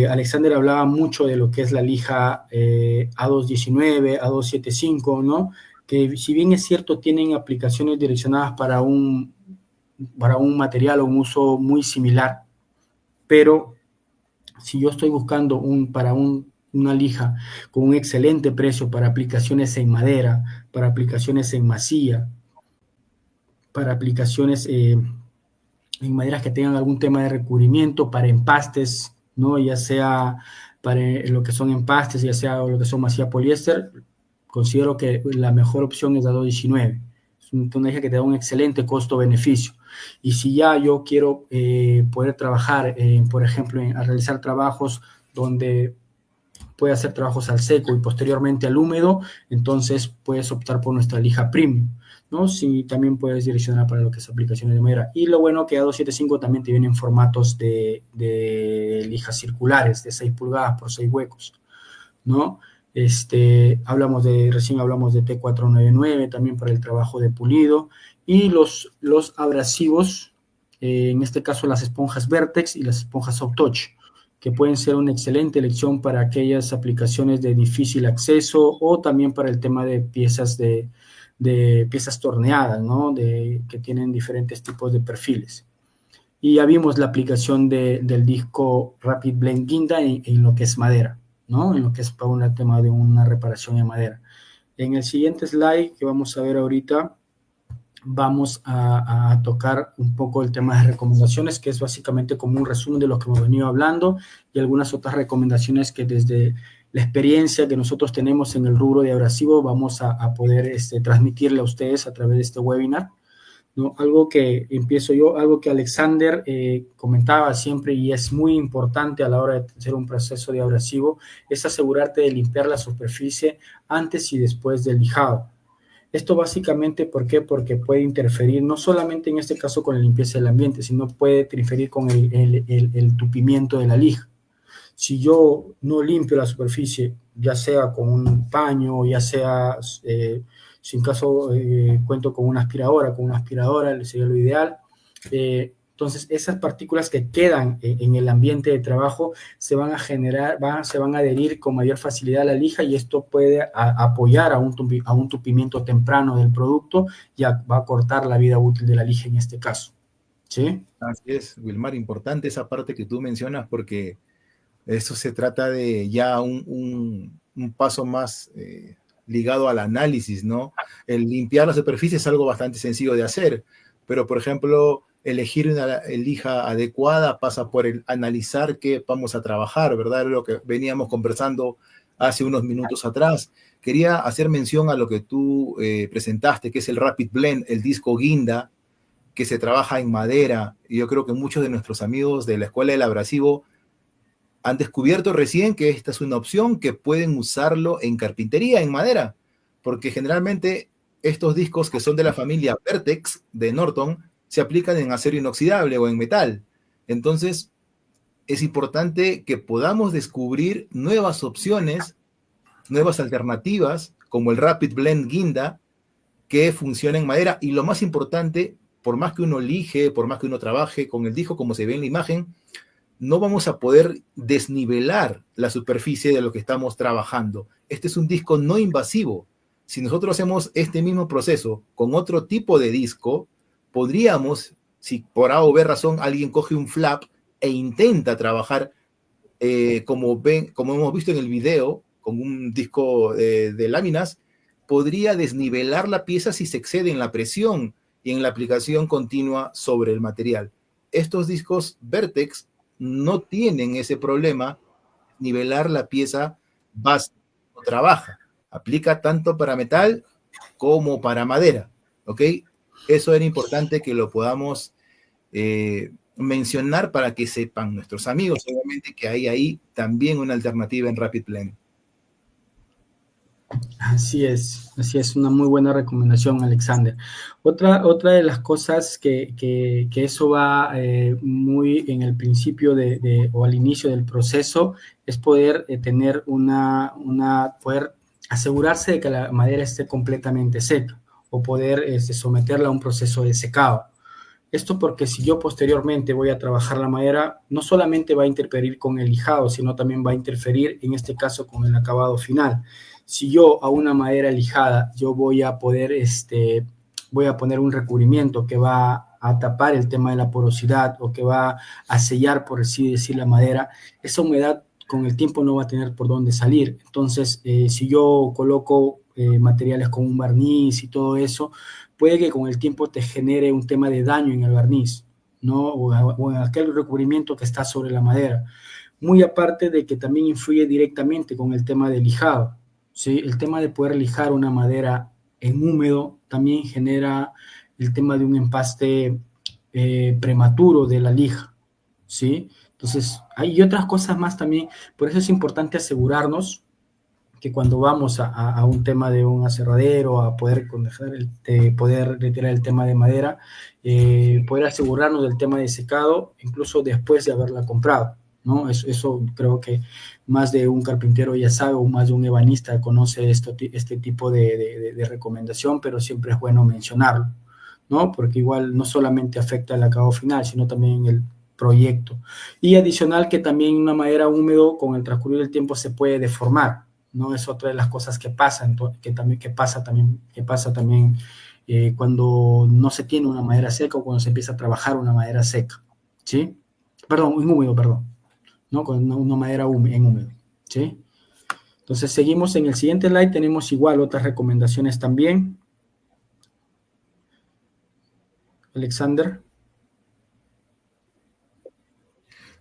Alexander hablaba mucho de lo que es la lija A219, A275, ¿no? Que si bien es cierto tienen aplicaciones direccionadas para un material o un uso muy similar, pero si yo estoy buscando una lija con un excelente precio para aplicaciones en madera, para aplicaciones en masilla, para aplicaciones en maderas que tengan algún tema de recubrimiento, para empastes, ¿no? Ya sea para lo que son empastes, ya sea lo que son masilla poliéster, considero que la mejor opción es la 219. Es una lija que te da un excelente costo-beneficio. Y si ya yo quiero poder trabajar, por ejemplo, a realizar trabajos donde puede hacer trabajos al seco y posteriormente al húmedo, entonces puedes optar por nuestra lija premium, ¿no? Sí, también puedes direccionar para lo que es aplicaciones de madera. Y lo bueno que A275 también te viene en formatos de lijas circulares, de 6 pulgadas por 6 huecos, ¿no? Recién hablamos de T499 también para el trabajo de pulido, y los abrasivos, en este caso las esponjas Vertex y las esponjas Soft Touch, que pueden ser una excelente elección para aquellas aplicaciones de difícil acceso o también para el tema de piezas piezas torneadas, ¿no? Que tienen diferentes tipos de perfiles. Y ya vimos la aplicación del disco Rapid Blend Guinda en lo que es madera, ¿no? En lo que es para un tema de una reparación de madera. En el siguiente slide que vamos a ver ahorita, vamos a tocar un poco el tema de recomendaciones, que es básicamente como un resumen de lo que hemos venido hablando y algunas otras recomendaciones que desde la experiencia que nosotros tenemos en el rubro de abrasivo vamos a poder transmitirle a ustedes a través de este webinar, ¿no? Algo que empiezo yo, algo que Alexander comentaba siempre y es muy importante a la hora de hacer un proceso de abrasivo, es asegurarte de limpiar la superficie antes y después del lijado. Esto básicamente, ¿por qué? Porque puede interferir no solamente en este caso con la limpieza del ambiente, sino puede interferir con el tupimiento de la lija. Si yo no limpio la superficie, ya sea con un paño, ya sea, si en caso cuento con una aspiradora sería lo ideal. Entonces, esas partículas que quedan en el ambiente de trabajo se van a generar, se van a adherir con mayor facilidad a la lija y esto puede apoyar a un tupimiento temprano del producto y va a cortar la vida útil de la lija en este caso. ¿Sí? Así es, Wilmar, importante esa parte que tú mencionas porque eso se trata de ya un paso más ligado al análisis, ¿no? El limpiar la superficie es algo bastante sencillo de hacer, pero por ejemplo, elegir una lija adecuada pasa por el analizar qué vamos a trabajar, ¿verdad? Lo que veníamos conversando hace unos minutos atrás. Quería hacer mención a lo que tú presentaste, que es el Rapid Blend, el disco Guinda, que se trabaja en madera. Y yo creo que muchos de nuestros amigos de la Escuela del Abrasivo han descubierto recién que esta es una opción que pueden usarlo en carpintería, en madera, porque generalmente estos discos que son de la familia Vertex de Norton se aplican en acero inoxidable o en metal, Entonces, es importante que podamos descubrir nuevas opciones, nuevas alternativas, como el Rapid Blend Guinda, que funciona en madera. Y lo más importante, por más que uno elige, por más que uno trabaje con el disco, como se ve en la imagen, no vamos a poder desnivelar la superficie de lo que estamos trabajando. Este es un disco no invasivo. Si nosotros hacemos este mismo proceso con otro tipo de disco, podríamos, si por A o B razón alguien coge un flap e intenta trabajar como hemos visto en el video, con un disco de láminas, podría desnivelar la pieza si se excede en la presión y en la aplicación continua sobre el material. Estos discos Vertex no tienen ese problema, nivelar la pieza base o trabaja. Aplica tanto para metal como para madera, ¿ok? Eso era importante que lo podamos mencionar para que sepan nuestros amigos, obviamente, que hay ahí también una alternativa en Rapid Blend. Así es, una muy buena recomendación, Alexander. Otra de las cosas que eso va muy en el principio o al inicio del proceso es poder tener poder asegurarse de que la madera esté completamente seca o poder someterla a un proceso de secado. Esto porque si yo posteriormente voy a trabajar la madera, no solamente va a interferir con el lijado, sino también va a interferir, en este caso, con el acabado final. Si yo a una madera lijada, yo voy a poner un recubrimiento que va a tapar el tema de la porosidad o que va a sellar, por así decir, la madera, esa humedad con el tiempo no va a tener por dónde salir. Entonces, si yo coloco materiales como un barniz y todo eso, puede que con el tiempo te genere un tema de daño en el barniz, ¿no? O en aquel recubrimiento que está sobre la madera. Muy aparte de que también influye directamente con el tema del lijado, ¿sí? El tema de poder lijar una madera en húmedo también genera el tema de un empaste prematuro de la lija, ¿sí? Entonces, hay otras cosas más también. Por eso es importante asegurarnos que cuando vamos a un tema de un aserradero, a poder retirar el tema de madera, poder asegurarnos del tema de secado, incluso después de haberla comprado, ¿no? Eso creo que más de un carpintero ya sabe, o más de un ebanista conoce este tipo de recomendación, pero siempre es bueno mencionarlo, ¿no? Porque igual no solamente afecta el acabado final, sino también el proyecto. Y adicional que también una madera húmedo con el transcurrir del tiempo se puede deformar, ¿no? Es otra de las cosas que pasan, que pasa también cuando no se tiene una madera seca o cuando se empieza a trabajar una madera seca, ¿sí? Perdón, en húmedo, perdón, ¿no? Con una madera en húmedo, ¿sí? Entonces seguimos en el siguiente slide, tenemos igual otras recomendaciones también. Alexander.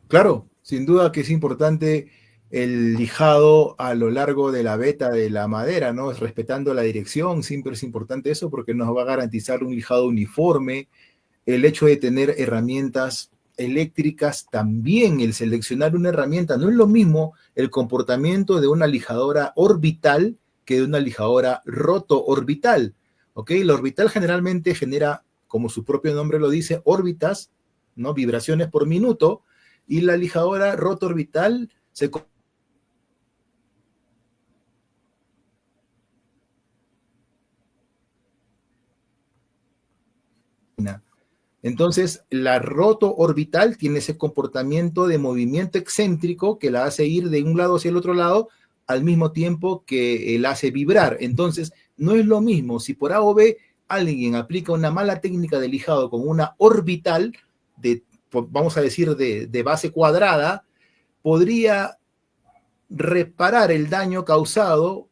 Claro, sin duda que es importante el lijado a lo largo de la veta de la madera, ¿no? Respetando la dirección, siempre es importante eso porque nos va a garantizar un lijado uniforme. El hecho de tener herramientas eléctricas también, el seleccionar una herramienta, no es lo mismo el comportamiento de una lijadora orbital que de una lijadora roto-orbital, ¿ok? La orbital generalmente genera, como su propio nombre lo dice, órbitas, ¿no? Vibraciones por minuto, y la lijadora roto-orbital se Entonces, la roto-orbital tiene ese comportamiento de movimiento excéntrico que la hace ir de un lado hacia el otro lado al mismo tiempo que la hace vibrar. Entonces, no es lo mismo si por A o B alguien aplica una mala técnica de lijado con una orbital, vamos a decir, de base cuadrada, podría reparar el daño causado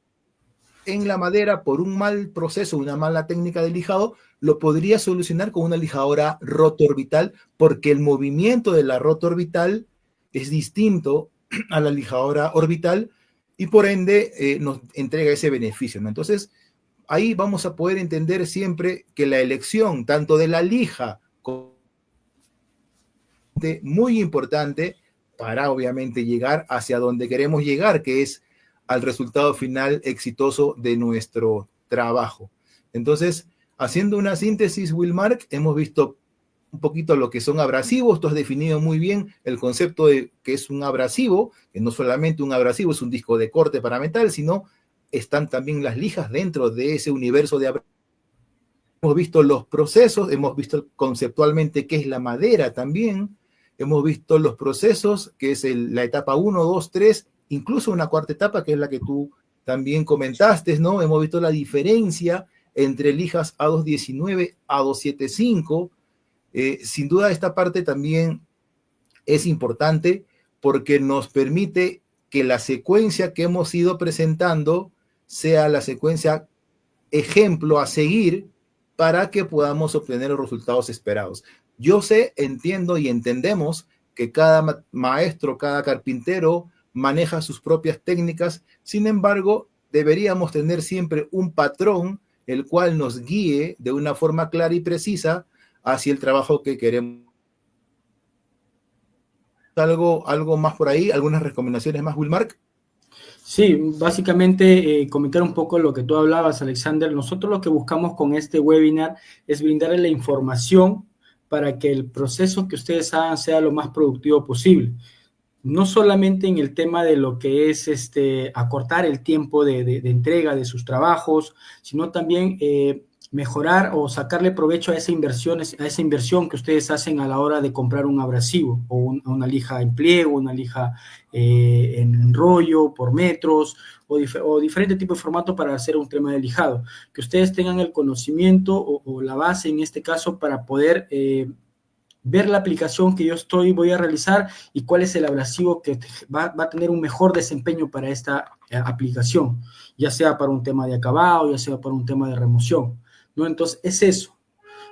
en la madera por un mal proceso, una mala técnica de lijado, lo podría solucionar con una lijadora roto-orbital, porque el movimiento de la roto-orbital es distinto a la lijadora orbital y por ende nos entrega ese beneficio, ¿no? Entonces, ahí vamos a poder entender siempre que la elección tanto de la lija como muy importante para obviamente llegar hacia donde queremos llegar, que es al resultado final exitoso de nuestro trabajo. Entonces, haciendo una síntesis, Wilmark, hemos visto un poquito lo que son abrasivos. Tú has definido muy bien el concepto de que es un abrasivo, que no solamente un abrasivo es un disco de corte para metal, sino están también las lijas dentro de ese universo de abrasivos. Hemos visto los procesos, hemos visto conceptualmente qué es la madera también, hemos visto los procesos, que es la etapa 1, 2, 3, incluso una cuarta etapa, que es la que tú también comentaste, ¿no? Hemos visto la diferencia entre lijas A219, A275. Sin duda esta parte también es importante porque nos permite que la secuencia que hemos ido presentando sea la secuencia ejemplo a seguir para que podamos obtener los resultados esperados. Yo sé, entiendo y entendemos que cada maestro, cada carpintero maneja sus propias técnicas. Sin embargo, deberíamos tener siempre un patrón el cual nos guíe de una forma clara y precisa hacia el trabajo que queremos. ¿Algo más por ahí? ¿Algunas recomendaciones más, Wilmark? Sí, básicamente comentar un poco lo que tú hablabas, Alexander. Nosotros lo que buscamos con este webinar es brindarle la información para que el proceso que ustedes hagan sea lo más productivo posible. No solamente en el tema de lo que es acortar el tiempo de entrega de sus trabajos, sino también mejorar o sacarle provecho a esa inversión que ustedes hacen a la hora de comprar un abrasivo o una lija en pliego, una lija en rollo por metros o diferente tipo de formato para hacer un tema de lijado. Que ustedes tengan el conocimiento o la base en este caso para poder ver la aplicación que voy a realizar y cuál es el abrasivo que va a tener un mejor desempeño para esta aplicación, ya sea para un tema de acabado, ya sea para un tema de remoción, ¿no? Entonces, es eso.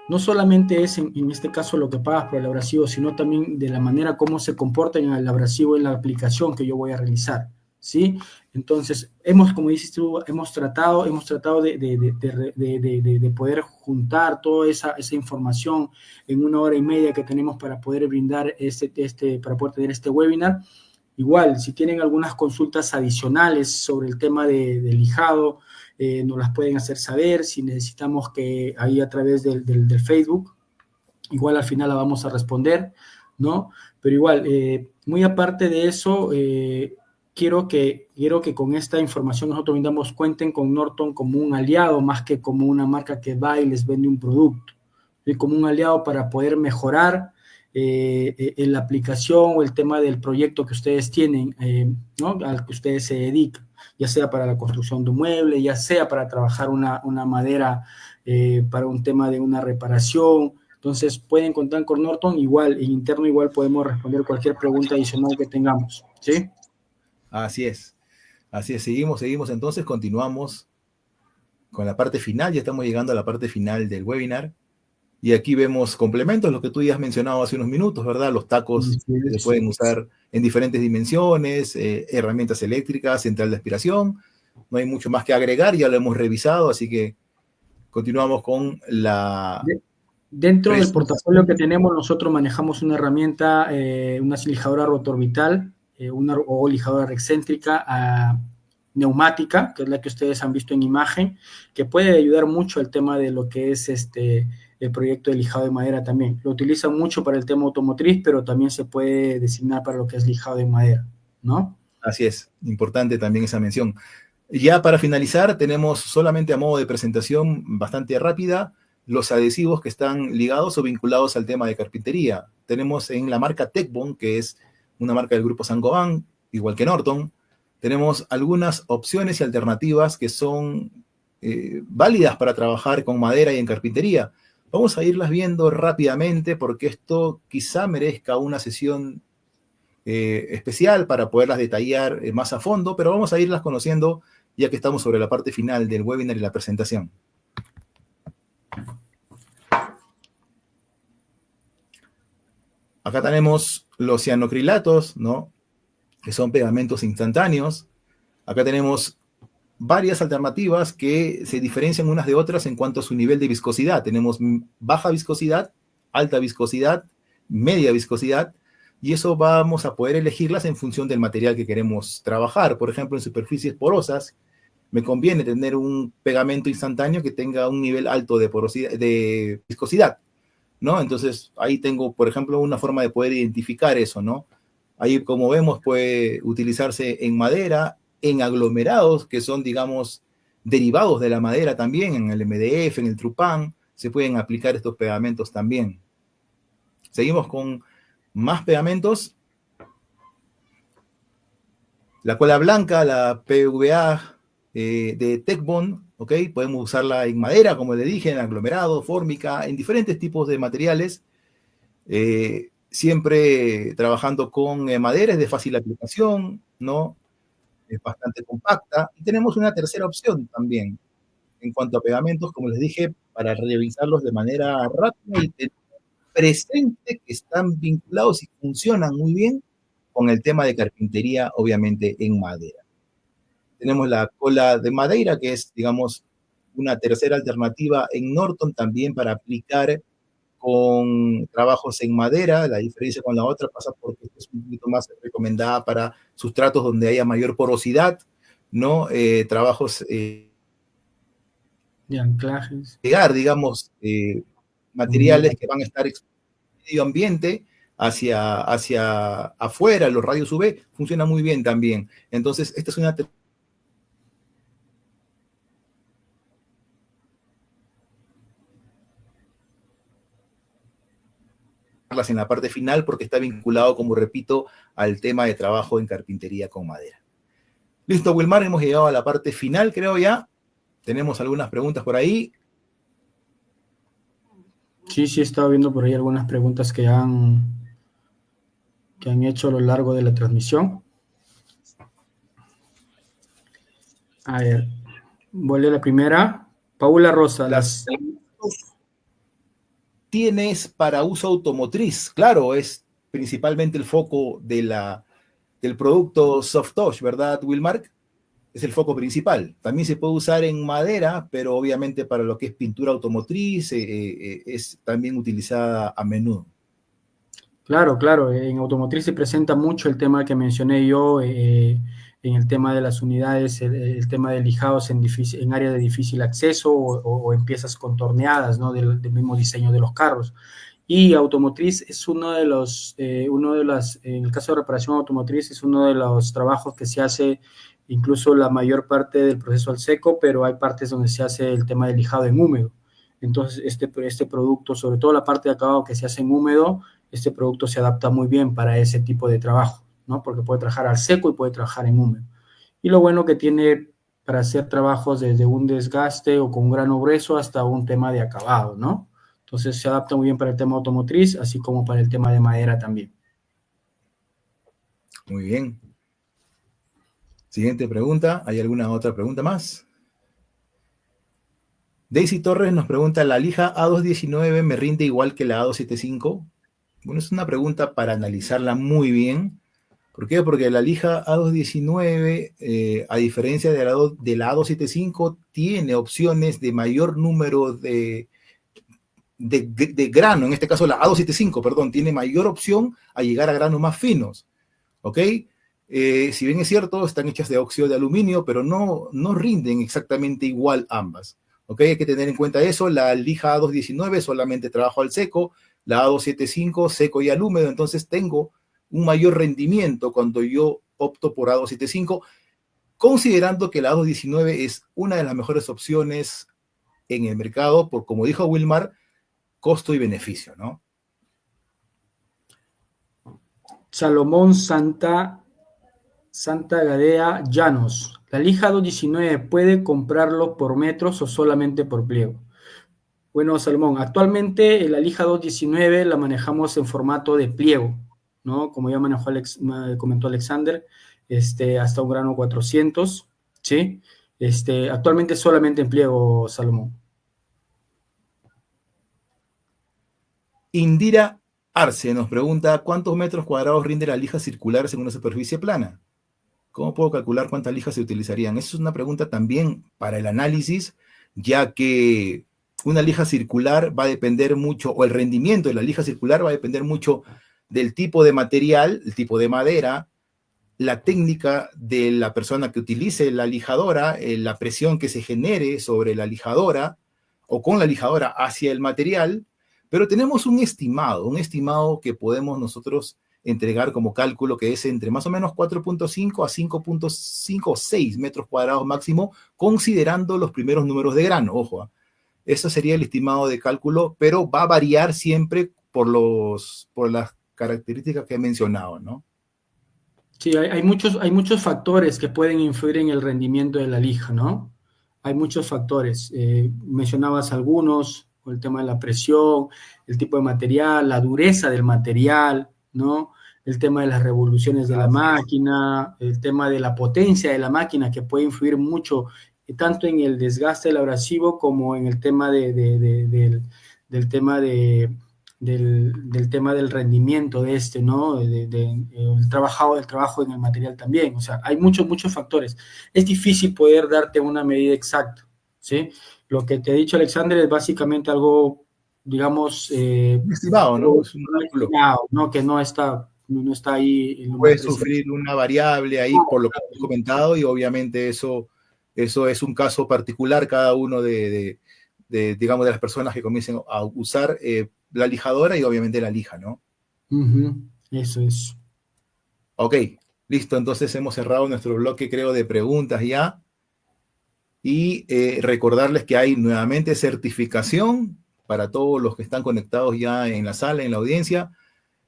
No solamente es en este caso lo que pagas por el abrasivo, sino también de la manera como se comporta en el abrasivo en la aplicación que yo voy a realizar, ¿sí? Entonces, como dices tú, hemos tratado de poder juntar toda esa información en 1 hora y media que tenemos para poder brindar para poder tener este webinar. Igual, si tienen algunas consultas adicionales sobre el tema de lijado, nos las pueden hacer saber. Si necesitamos que ahí a través del Facebook, igual al final la vamos a responder, ¿no? Pero igual, muy aparte de eso, quiero que con esta información nosotros brindamos, cuenten con Norton como un aliado más que como una marca que va y les vende un producto, ¿sí? Como un aliado para poder mejorar en la aplicación o el tema del proyecto que ustedes tienen, ¿no? Al que ustedes se dedican, ya sea para la construcción de un mueble, ya sea para trabajar una madera para un tema de una reparación. Entonces pueden contar con Norton, igual en interno igual podemos responder cualquier pregunta adicional que tengamos, ¿sí? Así es, seguimos, entonces continuamos con la parte final, ya estamos llegando a la parte final del webinar, y aquí vemos complementos, lo que tú ya has mencionado hace unos minutos, ¿verdad? Los tacos se pueden usar en diferentes dimensiones, herramientas eléctricas, central de aspiración, no hay mucho más que agregar, ya lo hemos revisado, así que continuamos con la... Dentro del portafolio que tenemos, nosotros manejamos una herramienta, una lijadora rotorbital, o lijadora excéntrica neumática, que es la que ustedes han visto en imagen, que puede ayudar mucho al tema de lo que es el proyecto de lijado de madera también. Lo utilizan mucho para el tema automotriz, pero también se puede designar para lo que es lijado de madera, ¿no? Así es, importante también esa mención. Ya para finalizar, tenemos solamente a modo de presentación bastante rápida los adhesivos que están ligados o vinculados al tema de carpintería. Tenemos en la marca Tecbond, que es una marca del grupo Saint-Gobain, igual que Norton. Tenemos algunas opciones y alternativas que son válidas para trabajar con madera y en carpintería. Vamos a irlas viendo rápidamente porque esto quizá merezca una sesión especial para poderlas detallar más a fondo, pero vamos a irlas conociendo ya que estamos sobre la parte final del webinar y la presentación. Acá tenemos los cianocrilatos, ¿no? Que son pegamentos instantáneos. Acá tenemos varias alternativas que se diferencian unas de otras en cuanto a su nivel de viscosidad. Tenemos baja viscosidad, alta viscosidad, media viscosidad, y eso vamos a poder elegirlas en función del material que queremos trabajar. Por ejemplo, en superficies porosas, me conviene tener un pegamento instantáneo que tenga un nivel alto de viscosidad. ¿no? Entonces, ahí tengo, por ejemplo, una forma de poder identificar eso, ¿no? Ahí, como vemos, puede utilizarse en madera, en aglomerados, que son, digamos, derivados de la madera también, en el MDF, en el Trupán, se pueden aplicar estos pegamentos también. Seguimos con más pegamentos. La cola blanca, la PVA de Tecbond, ¿ok? Podemos usarla en madera, como le dije, en aglomerado, fórmica, en diferentes tipos de materiales. Siempre trabajando con madera, es de fácil aplicación, ¿no? Es bastante compacta. Y tenemos una tercera opción también, en cuanto a pegamentos, como les dije, para revisarlos de manera rápida y tener presente que están vinculados y funcionan muy bien con el tema de carpintería, obviamente en madera. Tenemos la cola de madera, que es, digamos, una tercera alternativa en Norton también para aplicar con trabajos en madera. La diferencia con la otra pasa porque es un poquito más recomendada para sustratos donde haya mayor porosidad, ¿no? Trabajos de anclajes. llegar, digamos, materiales que van a estar expuestos al medio ambiente hacia afuera, los rayos UV, funciona muy bien también. Entonces, esta es una en la parte final porque está vinculado, como repito, al tema de trabajo en carpintería con madera. Listo, Wilmar, hemos llegado a la parte final, creo ya. Tenemos algunas preguntas por ahí. Sí, he estado viendo por ahí algunas preguntas que han hecho a lo largo de la transmisión. A ver, voy a la primera. Paula Rosa. Tienes para uso automotriz. Claro, es principalmente el foco del producto Soft Touch, ¿verdad, Wilmark? Es el foco principal. También se puede usar en madera, pero obviamente para lo que es pintura automotriz es también utilizada a menudo. Claro. En automotriz se presenta mucho el tema que mencioné yo, en el tema de las unidades, el tema de lijados en área de difícil acceso o en piezas contorneadas, ¿no? Del mismo diseño de los carros. Y automotriz es en el caso de reparación automotriz, es uno de los trabajos que se hace incluso la mayor parte del proceso al seco, pero hay partes donde se hace el tema del lijado en húmedo. Entonces, este producto, sobre todo la parte de acabado que se hace en húmedo, este producto se adapta muy bien para ese tipo de trabajo, ¿no? Porque puede trabajar al seco y puede trabajar en húmedo. Y lo bueno que tiene para hacer trabajos desde un desgaste o con un grano grueso hasta un tema de acabado, ¿no? Entonces se adapta muy bien para el tema automotriz, así como para el tema de madera también. Muy bien. Siguiente pregunta. ¿Hay alguna otra pregunta más? Daisy Torres nos pregunta, ¿la lija A219 me rinde igual que la A275? Bueno, es una pregunta para analizarla muy bien. ¿Por qué? Porque la lija A219, a diferencia de la A275, tiene opciones de mayor número de grano. En este caso, la A275, perdón, tiene mayor opción a llegar a granos más finos. ¿Ok? Si bien es cierto, están hechas de óxido de aluminio, pero no rinden exactamente igual ambas. ¿Ok? Hay que tener en cuenta eso. La lija A219 solamente trabajo al seco, la A275 seco y al húmedo, entonces tengo un mayor rendimiento cuando yo opto por A275, considerando que la A219 es una de las mejores opciones en el mercado por, como dijo Wilmar, costo y beneficio, ¿no? Salomón Santa Gadea Llanos. ¿La lija 219 puede comprarlo por metros o solamente por pliego? Bueno, Salomón, actualmente la lija 219 la manejamos en formato de pliego, ¿no? Como ya comentó Alexander, hasta un grano 400, ¿sí? Actualmente solamente en pliego, Salomón. Indira Arce nos pregunta, ¿cuántos metros cuadrados rinde la lija circular según una superficie plana? ¿Cómo puedo calcular cuántas lijas se utilizarían? Esa es una pregunta también para el análisis, ya que una lija circular va a depender mucho, o el rendimiento de la lija circular va a depender mucho del tipo de material, el tipo de madera, la técnica de la persona que utilice la lijadora, la presión que se genere sobre la lijadora o con la lijadora hacia el material, pero tenemos un estimado que podemos nosotros entregar como cálculo, que es entre más o menos 4.5 a 5.5 o 6 metros cuadrados máximo, considerando los primeros números de grano, ojo. Ese sería el estimado de cálculo, pero va a variar siempre por las características que he mencionado, ¿no? Sí, hay muchos factores que pueden influir en el rendimiento de la lija, ¿no? Hay muchos factores. Mencionabas algunos, el tema de la presión, el tipo de material, la dureza del material, ¿no? El tema de las revoluciones de la máquina, el tema de la potencia de la máquina, que puede influir mucho, tanto en el desgaste del abrasivo como en el tema del tema del tema del rendimiento de este, ¿no? El trabajo en el material también. O sea, hay muchos factores. Es difícil poder darte una medida exacta, ¿sí? Lo que te ha dicho Alexander es básicamente algo, digamos, estimado, ¿no? Es un cálculo. Estimado, ¿no? Que no está ahí. Puede sufrir una variable ahí por lo que he comentado, y obviamente eso es un caso particular, cada uno digamos, de las personas que comiencen a usar la lijadora y obviamente la lija, ¿no? Eso es. Ok, listo, entonces hemos cerrado nuestro bloque, creo, de preguntas ya. Y recordarles que hay nuevamente certificación para todos los que están conectados ya en la sala, en la audiencia.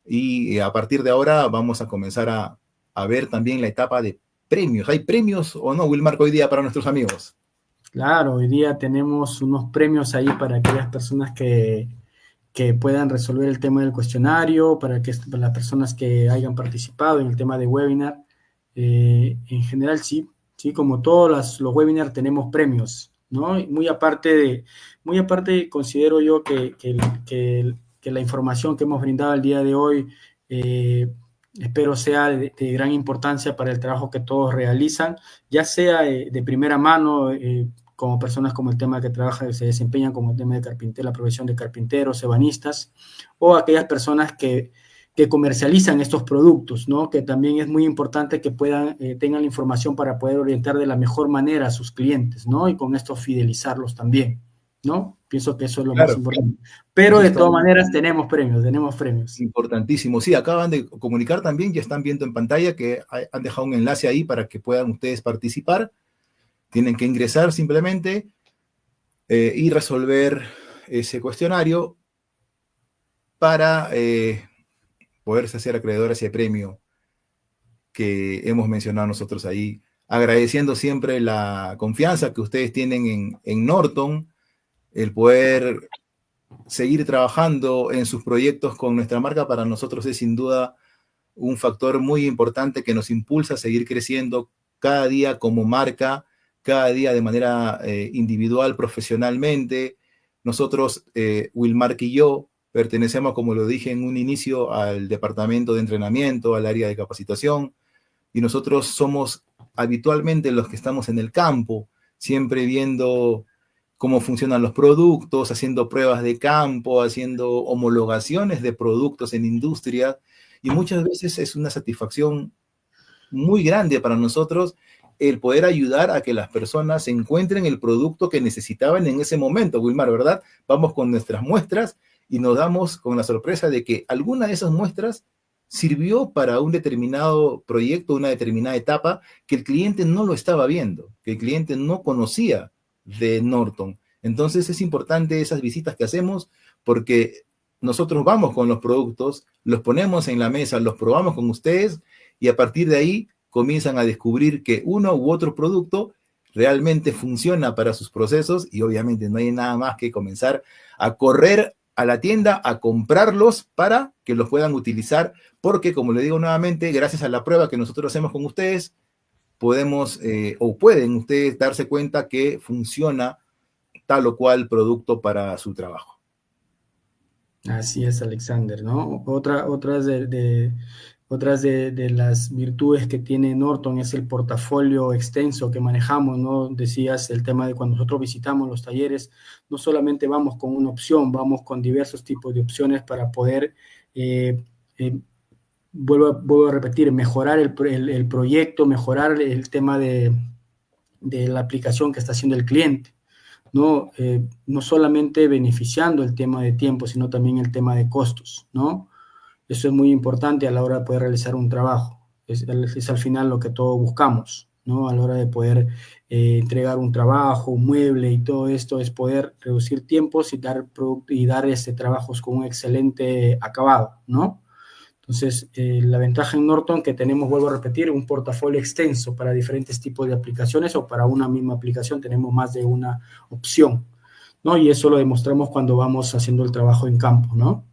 Y a partir de ahora vamos a comenzar a ver también la etapa de premios. ¿Hay premios o no, Wilmar, hoy día para nuestros amigos? Claro, hoy día tenemos unos premios ahí para aquellas personas que puedan resolver el tema del cuestionario, para las personas que hayan participado en el tema de webinar. En general, sí, como todos los webinars tenemos premios, ¿no? Muy aparte, considero yo que la información que hemos brindado el día de hoy, espero sea de gran importancia para el trabajo que todos realizan, ya sea de primera mano, como personas como el tema que trabajan, se desempeñan como el tema de carpintero, la profesión de carpinteros, ebanistas, o aquellas personas que comercializan estos productos, ¿no? Que también es muy importante que tengan la información para poder orientar de la mejor manera a sus clientes, ¿no? Y con esto fidelizarlos también, ¿no? Pienso que eso es lo más importante. Pero de todas maneras tenemos premios. Importantísimo. Sí, acaban de comunicar también, ya están viendo en pantalla que han dejado un enlace ahí para que puedan ustedes participar. Tienen que ingresar simplemente y resolver ese cuestionario para poderse hacer acreedor a ese premio que hemos mencionado nosotros ahí, agradeciendo siempre la confianza que ustedes tienen en Norton, el poder seguir trabajando en sus proyectos con nuestra marca. Para nosotros es sin duda un factor muy importante que nos impulsa a seguir creciendo cada día como marca, cada día de manera individual, profesionalmente. Nosotros, Wilmar y yo, pertenecemos, como lo dije en un inicio, al departamento de entrenamiento, al área de capacitación, y nosotros somos habitualmente los que estamos en el campo, siempre viendo cómo funcionan los productos, haciendo pruebas de campo, haciendo homologaciones de productos en industria, y muchas veces es una satisfacción muy grande para nosotros el poder ayudar a que las personas encuentren el producto que necesitaban en ese momento, Wilmar, ¿verdad? Vamos con nuestras muestras y nos damos con la sorpresa de que alguna de esas muestras sirvió para un determinado proyecto, una determinada etapa que el cliente no lo estaba viendo, que el cliente no conocía de Norton. Entonces es importante esas visitas que hacemos, porque nosotros vamos con los productos, los ponemos en la mesa, los probamos con ustedes, y a partir de ahí comienzan a descubrir que uno u otro producto realmente funciona para sus procesos, y obviamente no hay nada más que comenzar a correr a la tienda a comprarlos para que los puedan utilizar, porque, como le digo nuevamente, gracias a la prueba que nosotros hacemos con ustedes, podemos o pueden ustedes darse cuenta que funciona tal o cual producto para su trabajo. Así es, Alexander, ¿no? Otras de las virtudes que tiene Norton es el portafolio extenso que manejamos, ¿no? Decías el tema de cuando nosotros visitamos los talleres, no solamente vamos con una opción, vamos con diversos tipos de opciones para poder, vuelvo a repetir, mejorar el proyecto, mejorar el tema de la aplicación que está haciendo el cliente, ¿no? No solamente beneficiando el tema de tiempo, sino también el tema de costos, ¿no? Eso es muy importante a la hora de poder realizar un trabajo. Es al final lo que todos buscamos, ¿no? A la hora de poder entregar un trabajo, un mueble y todo esto, es poder reducir tiempos y dar trabajos con un excelente acabado, ¿no? Entonces, la ventaja en Norton que tenemos, vuelvo a repetir, un portafolio extenso para diferentes tipos de aplicaciones o para una misma aplicación tenemos más de una opción, ¿no? Y eso lo demostramos cuando vamos haciendo el trabajo en campo, ¿no?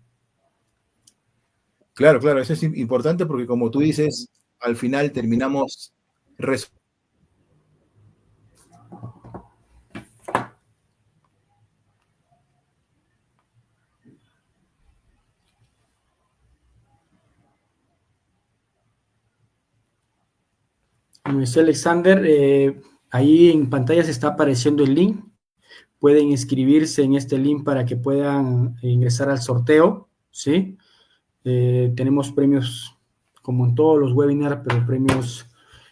Claro, claro, eso es importante porque como tú dices, al final terminamos Como decía Alexander, ahí en pantalla se está apareciendo el link. Pueden inscribirse en este link para que puedan ingresar al sorteo, ¿sí? Tenemos premios como en todos los webinars, pero premios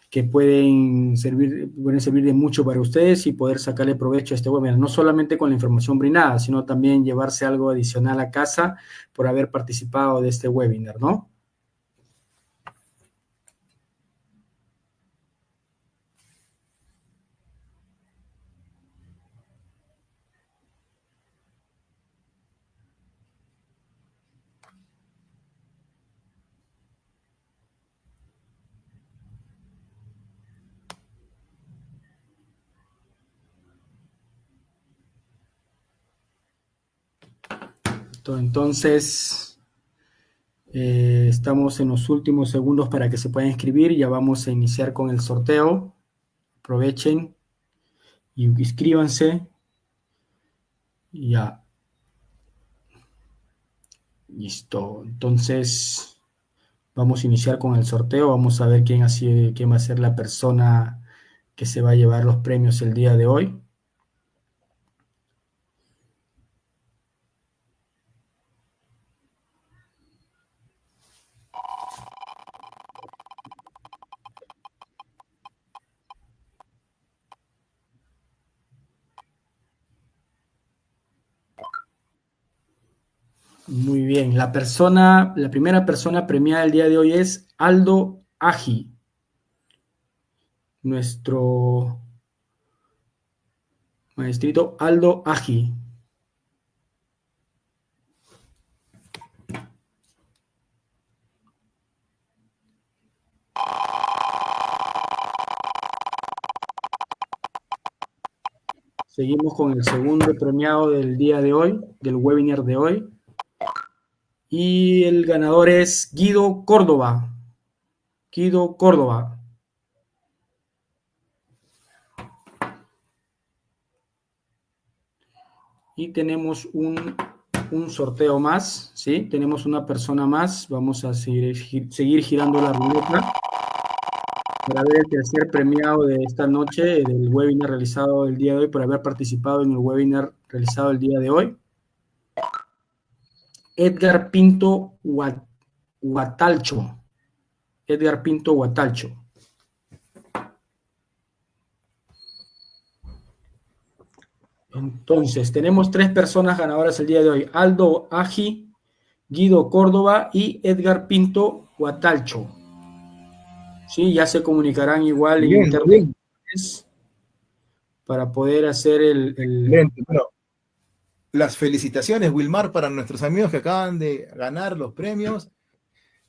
que pueden servir de mucho para ustedes y poder sacarle provecho a este webinar, no solamente con la información brindada, sino también llevarse algo adicional a casa por haber participado de este webinar, ¿no? Entonces, estamos en los últimos segundos para que se puedan inscribir. Ya vamos a iniciar con el sorteo. Aprovechen y inscríbanse. Ya. Listo. Entonces, vamos a iniciar con el sorteo. Vamos a ver quién va a ser la persona que se va a llevar los premios el día de hoy. Muy bien, la primera persona premiada el día de hoy es Aldo Aji, nuestro maestrito Aldo Aji. Seguimos con el segundo premiado del día de hoy, del webinar de hoy. Y el ganador es Guido Córdoba. Guido Córdoba. Y tenemos un sorteo más, ¿sí? Tenemos una persona más. Vamos a seguir girando la ruleta para ver el tercer premiado de esta noche del webinar realizado el día de hoy, por haber participado en el webinar realizado el día de hoy. Edgar Pinto Huatalcho. Edgar Pinto Huatalcho. Entonces, tenemos 3 personas ganadoras el día de hoy. Aldo Aji, Guido Córdoba y Edgar Pinto Huatalcho. Sí, ya se comunicarán igual en internet para poder hacer Bueno, las felicitaciones, Wilmar, para nuestros amigos que acaban de ganar los premios.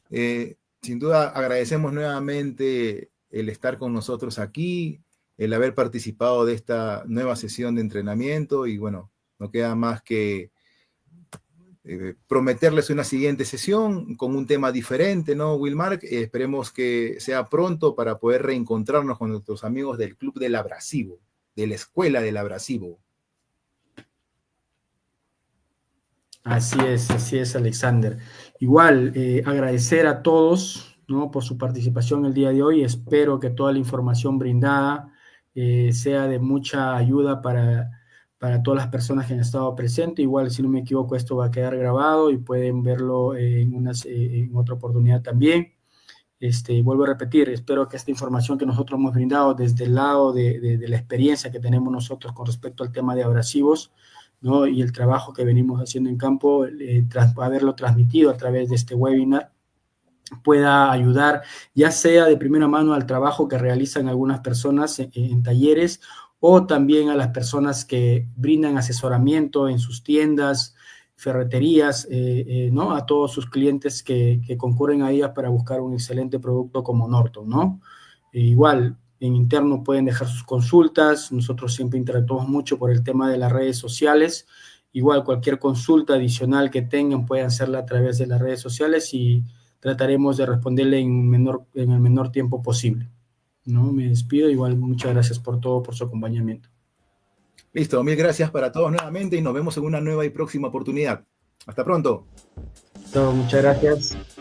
Sin duda agradecemos nuevamente el estar con nosotros aquí, el haber participado de esta nueva sesión de entrenamiento y bueno, no queda más que prometerles una siguiente sesión con un tema diferente, ¿no, Wilmar? Esperemos que sea pronto para poder reencontrarnos con nuestros amigos del Club del Abrasivo, de la Escuela del Abrasivo. Así es, Alexander. Igual, agradecer a todos, ¿no?, por su participación el día de hoy. Espero que toda la información brindada sea de mucha ayuda para todas las personas que han estado presentes. Igual, si no me equivoco, esto va a quedar grabado y pueden verlo en otra oportunidad también. Vuelvo a repetir, espero que esta información que nosotros hemos brindado desde el lado de la experiencia que tenemos nosotros con respecto al tema de abrasivos, ¿no? Y el trabajo que venimos haciendo en campo, tras haberlo transmitido a través de este webinar, pueda ayudar, ya sea de primera mano al trabajo que realizan algunas personas en talleres, o también a las personas que brindan asesoramiento en sus tiendas, ferreterías, ¿no? A todos sus clientes que concurren a ellas para buscar un excelente producto como Norton, ¿no? Igual, en interno pueden dejar sus consultas, nosotros siempre interactuamos mucho por el tema de las redes sociales, igual cualquier consulta adicional que tengan pueden hacerla a través de las redes sociales y trataremos de responderle en el menor tiempo posible, ¿no? Me despido, igual muchas gracias por todo, por su acompañamiento. Listo, mil gracias para todos nuevamente y nos vemos en una nueva y próxima oportunidad. Hasta pronto. Todo, muchas gracias.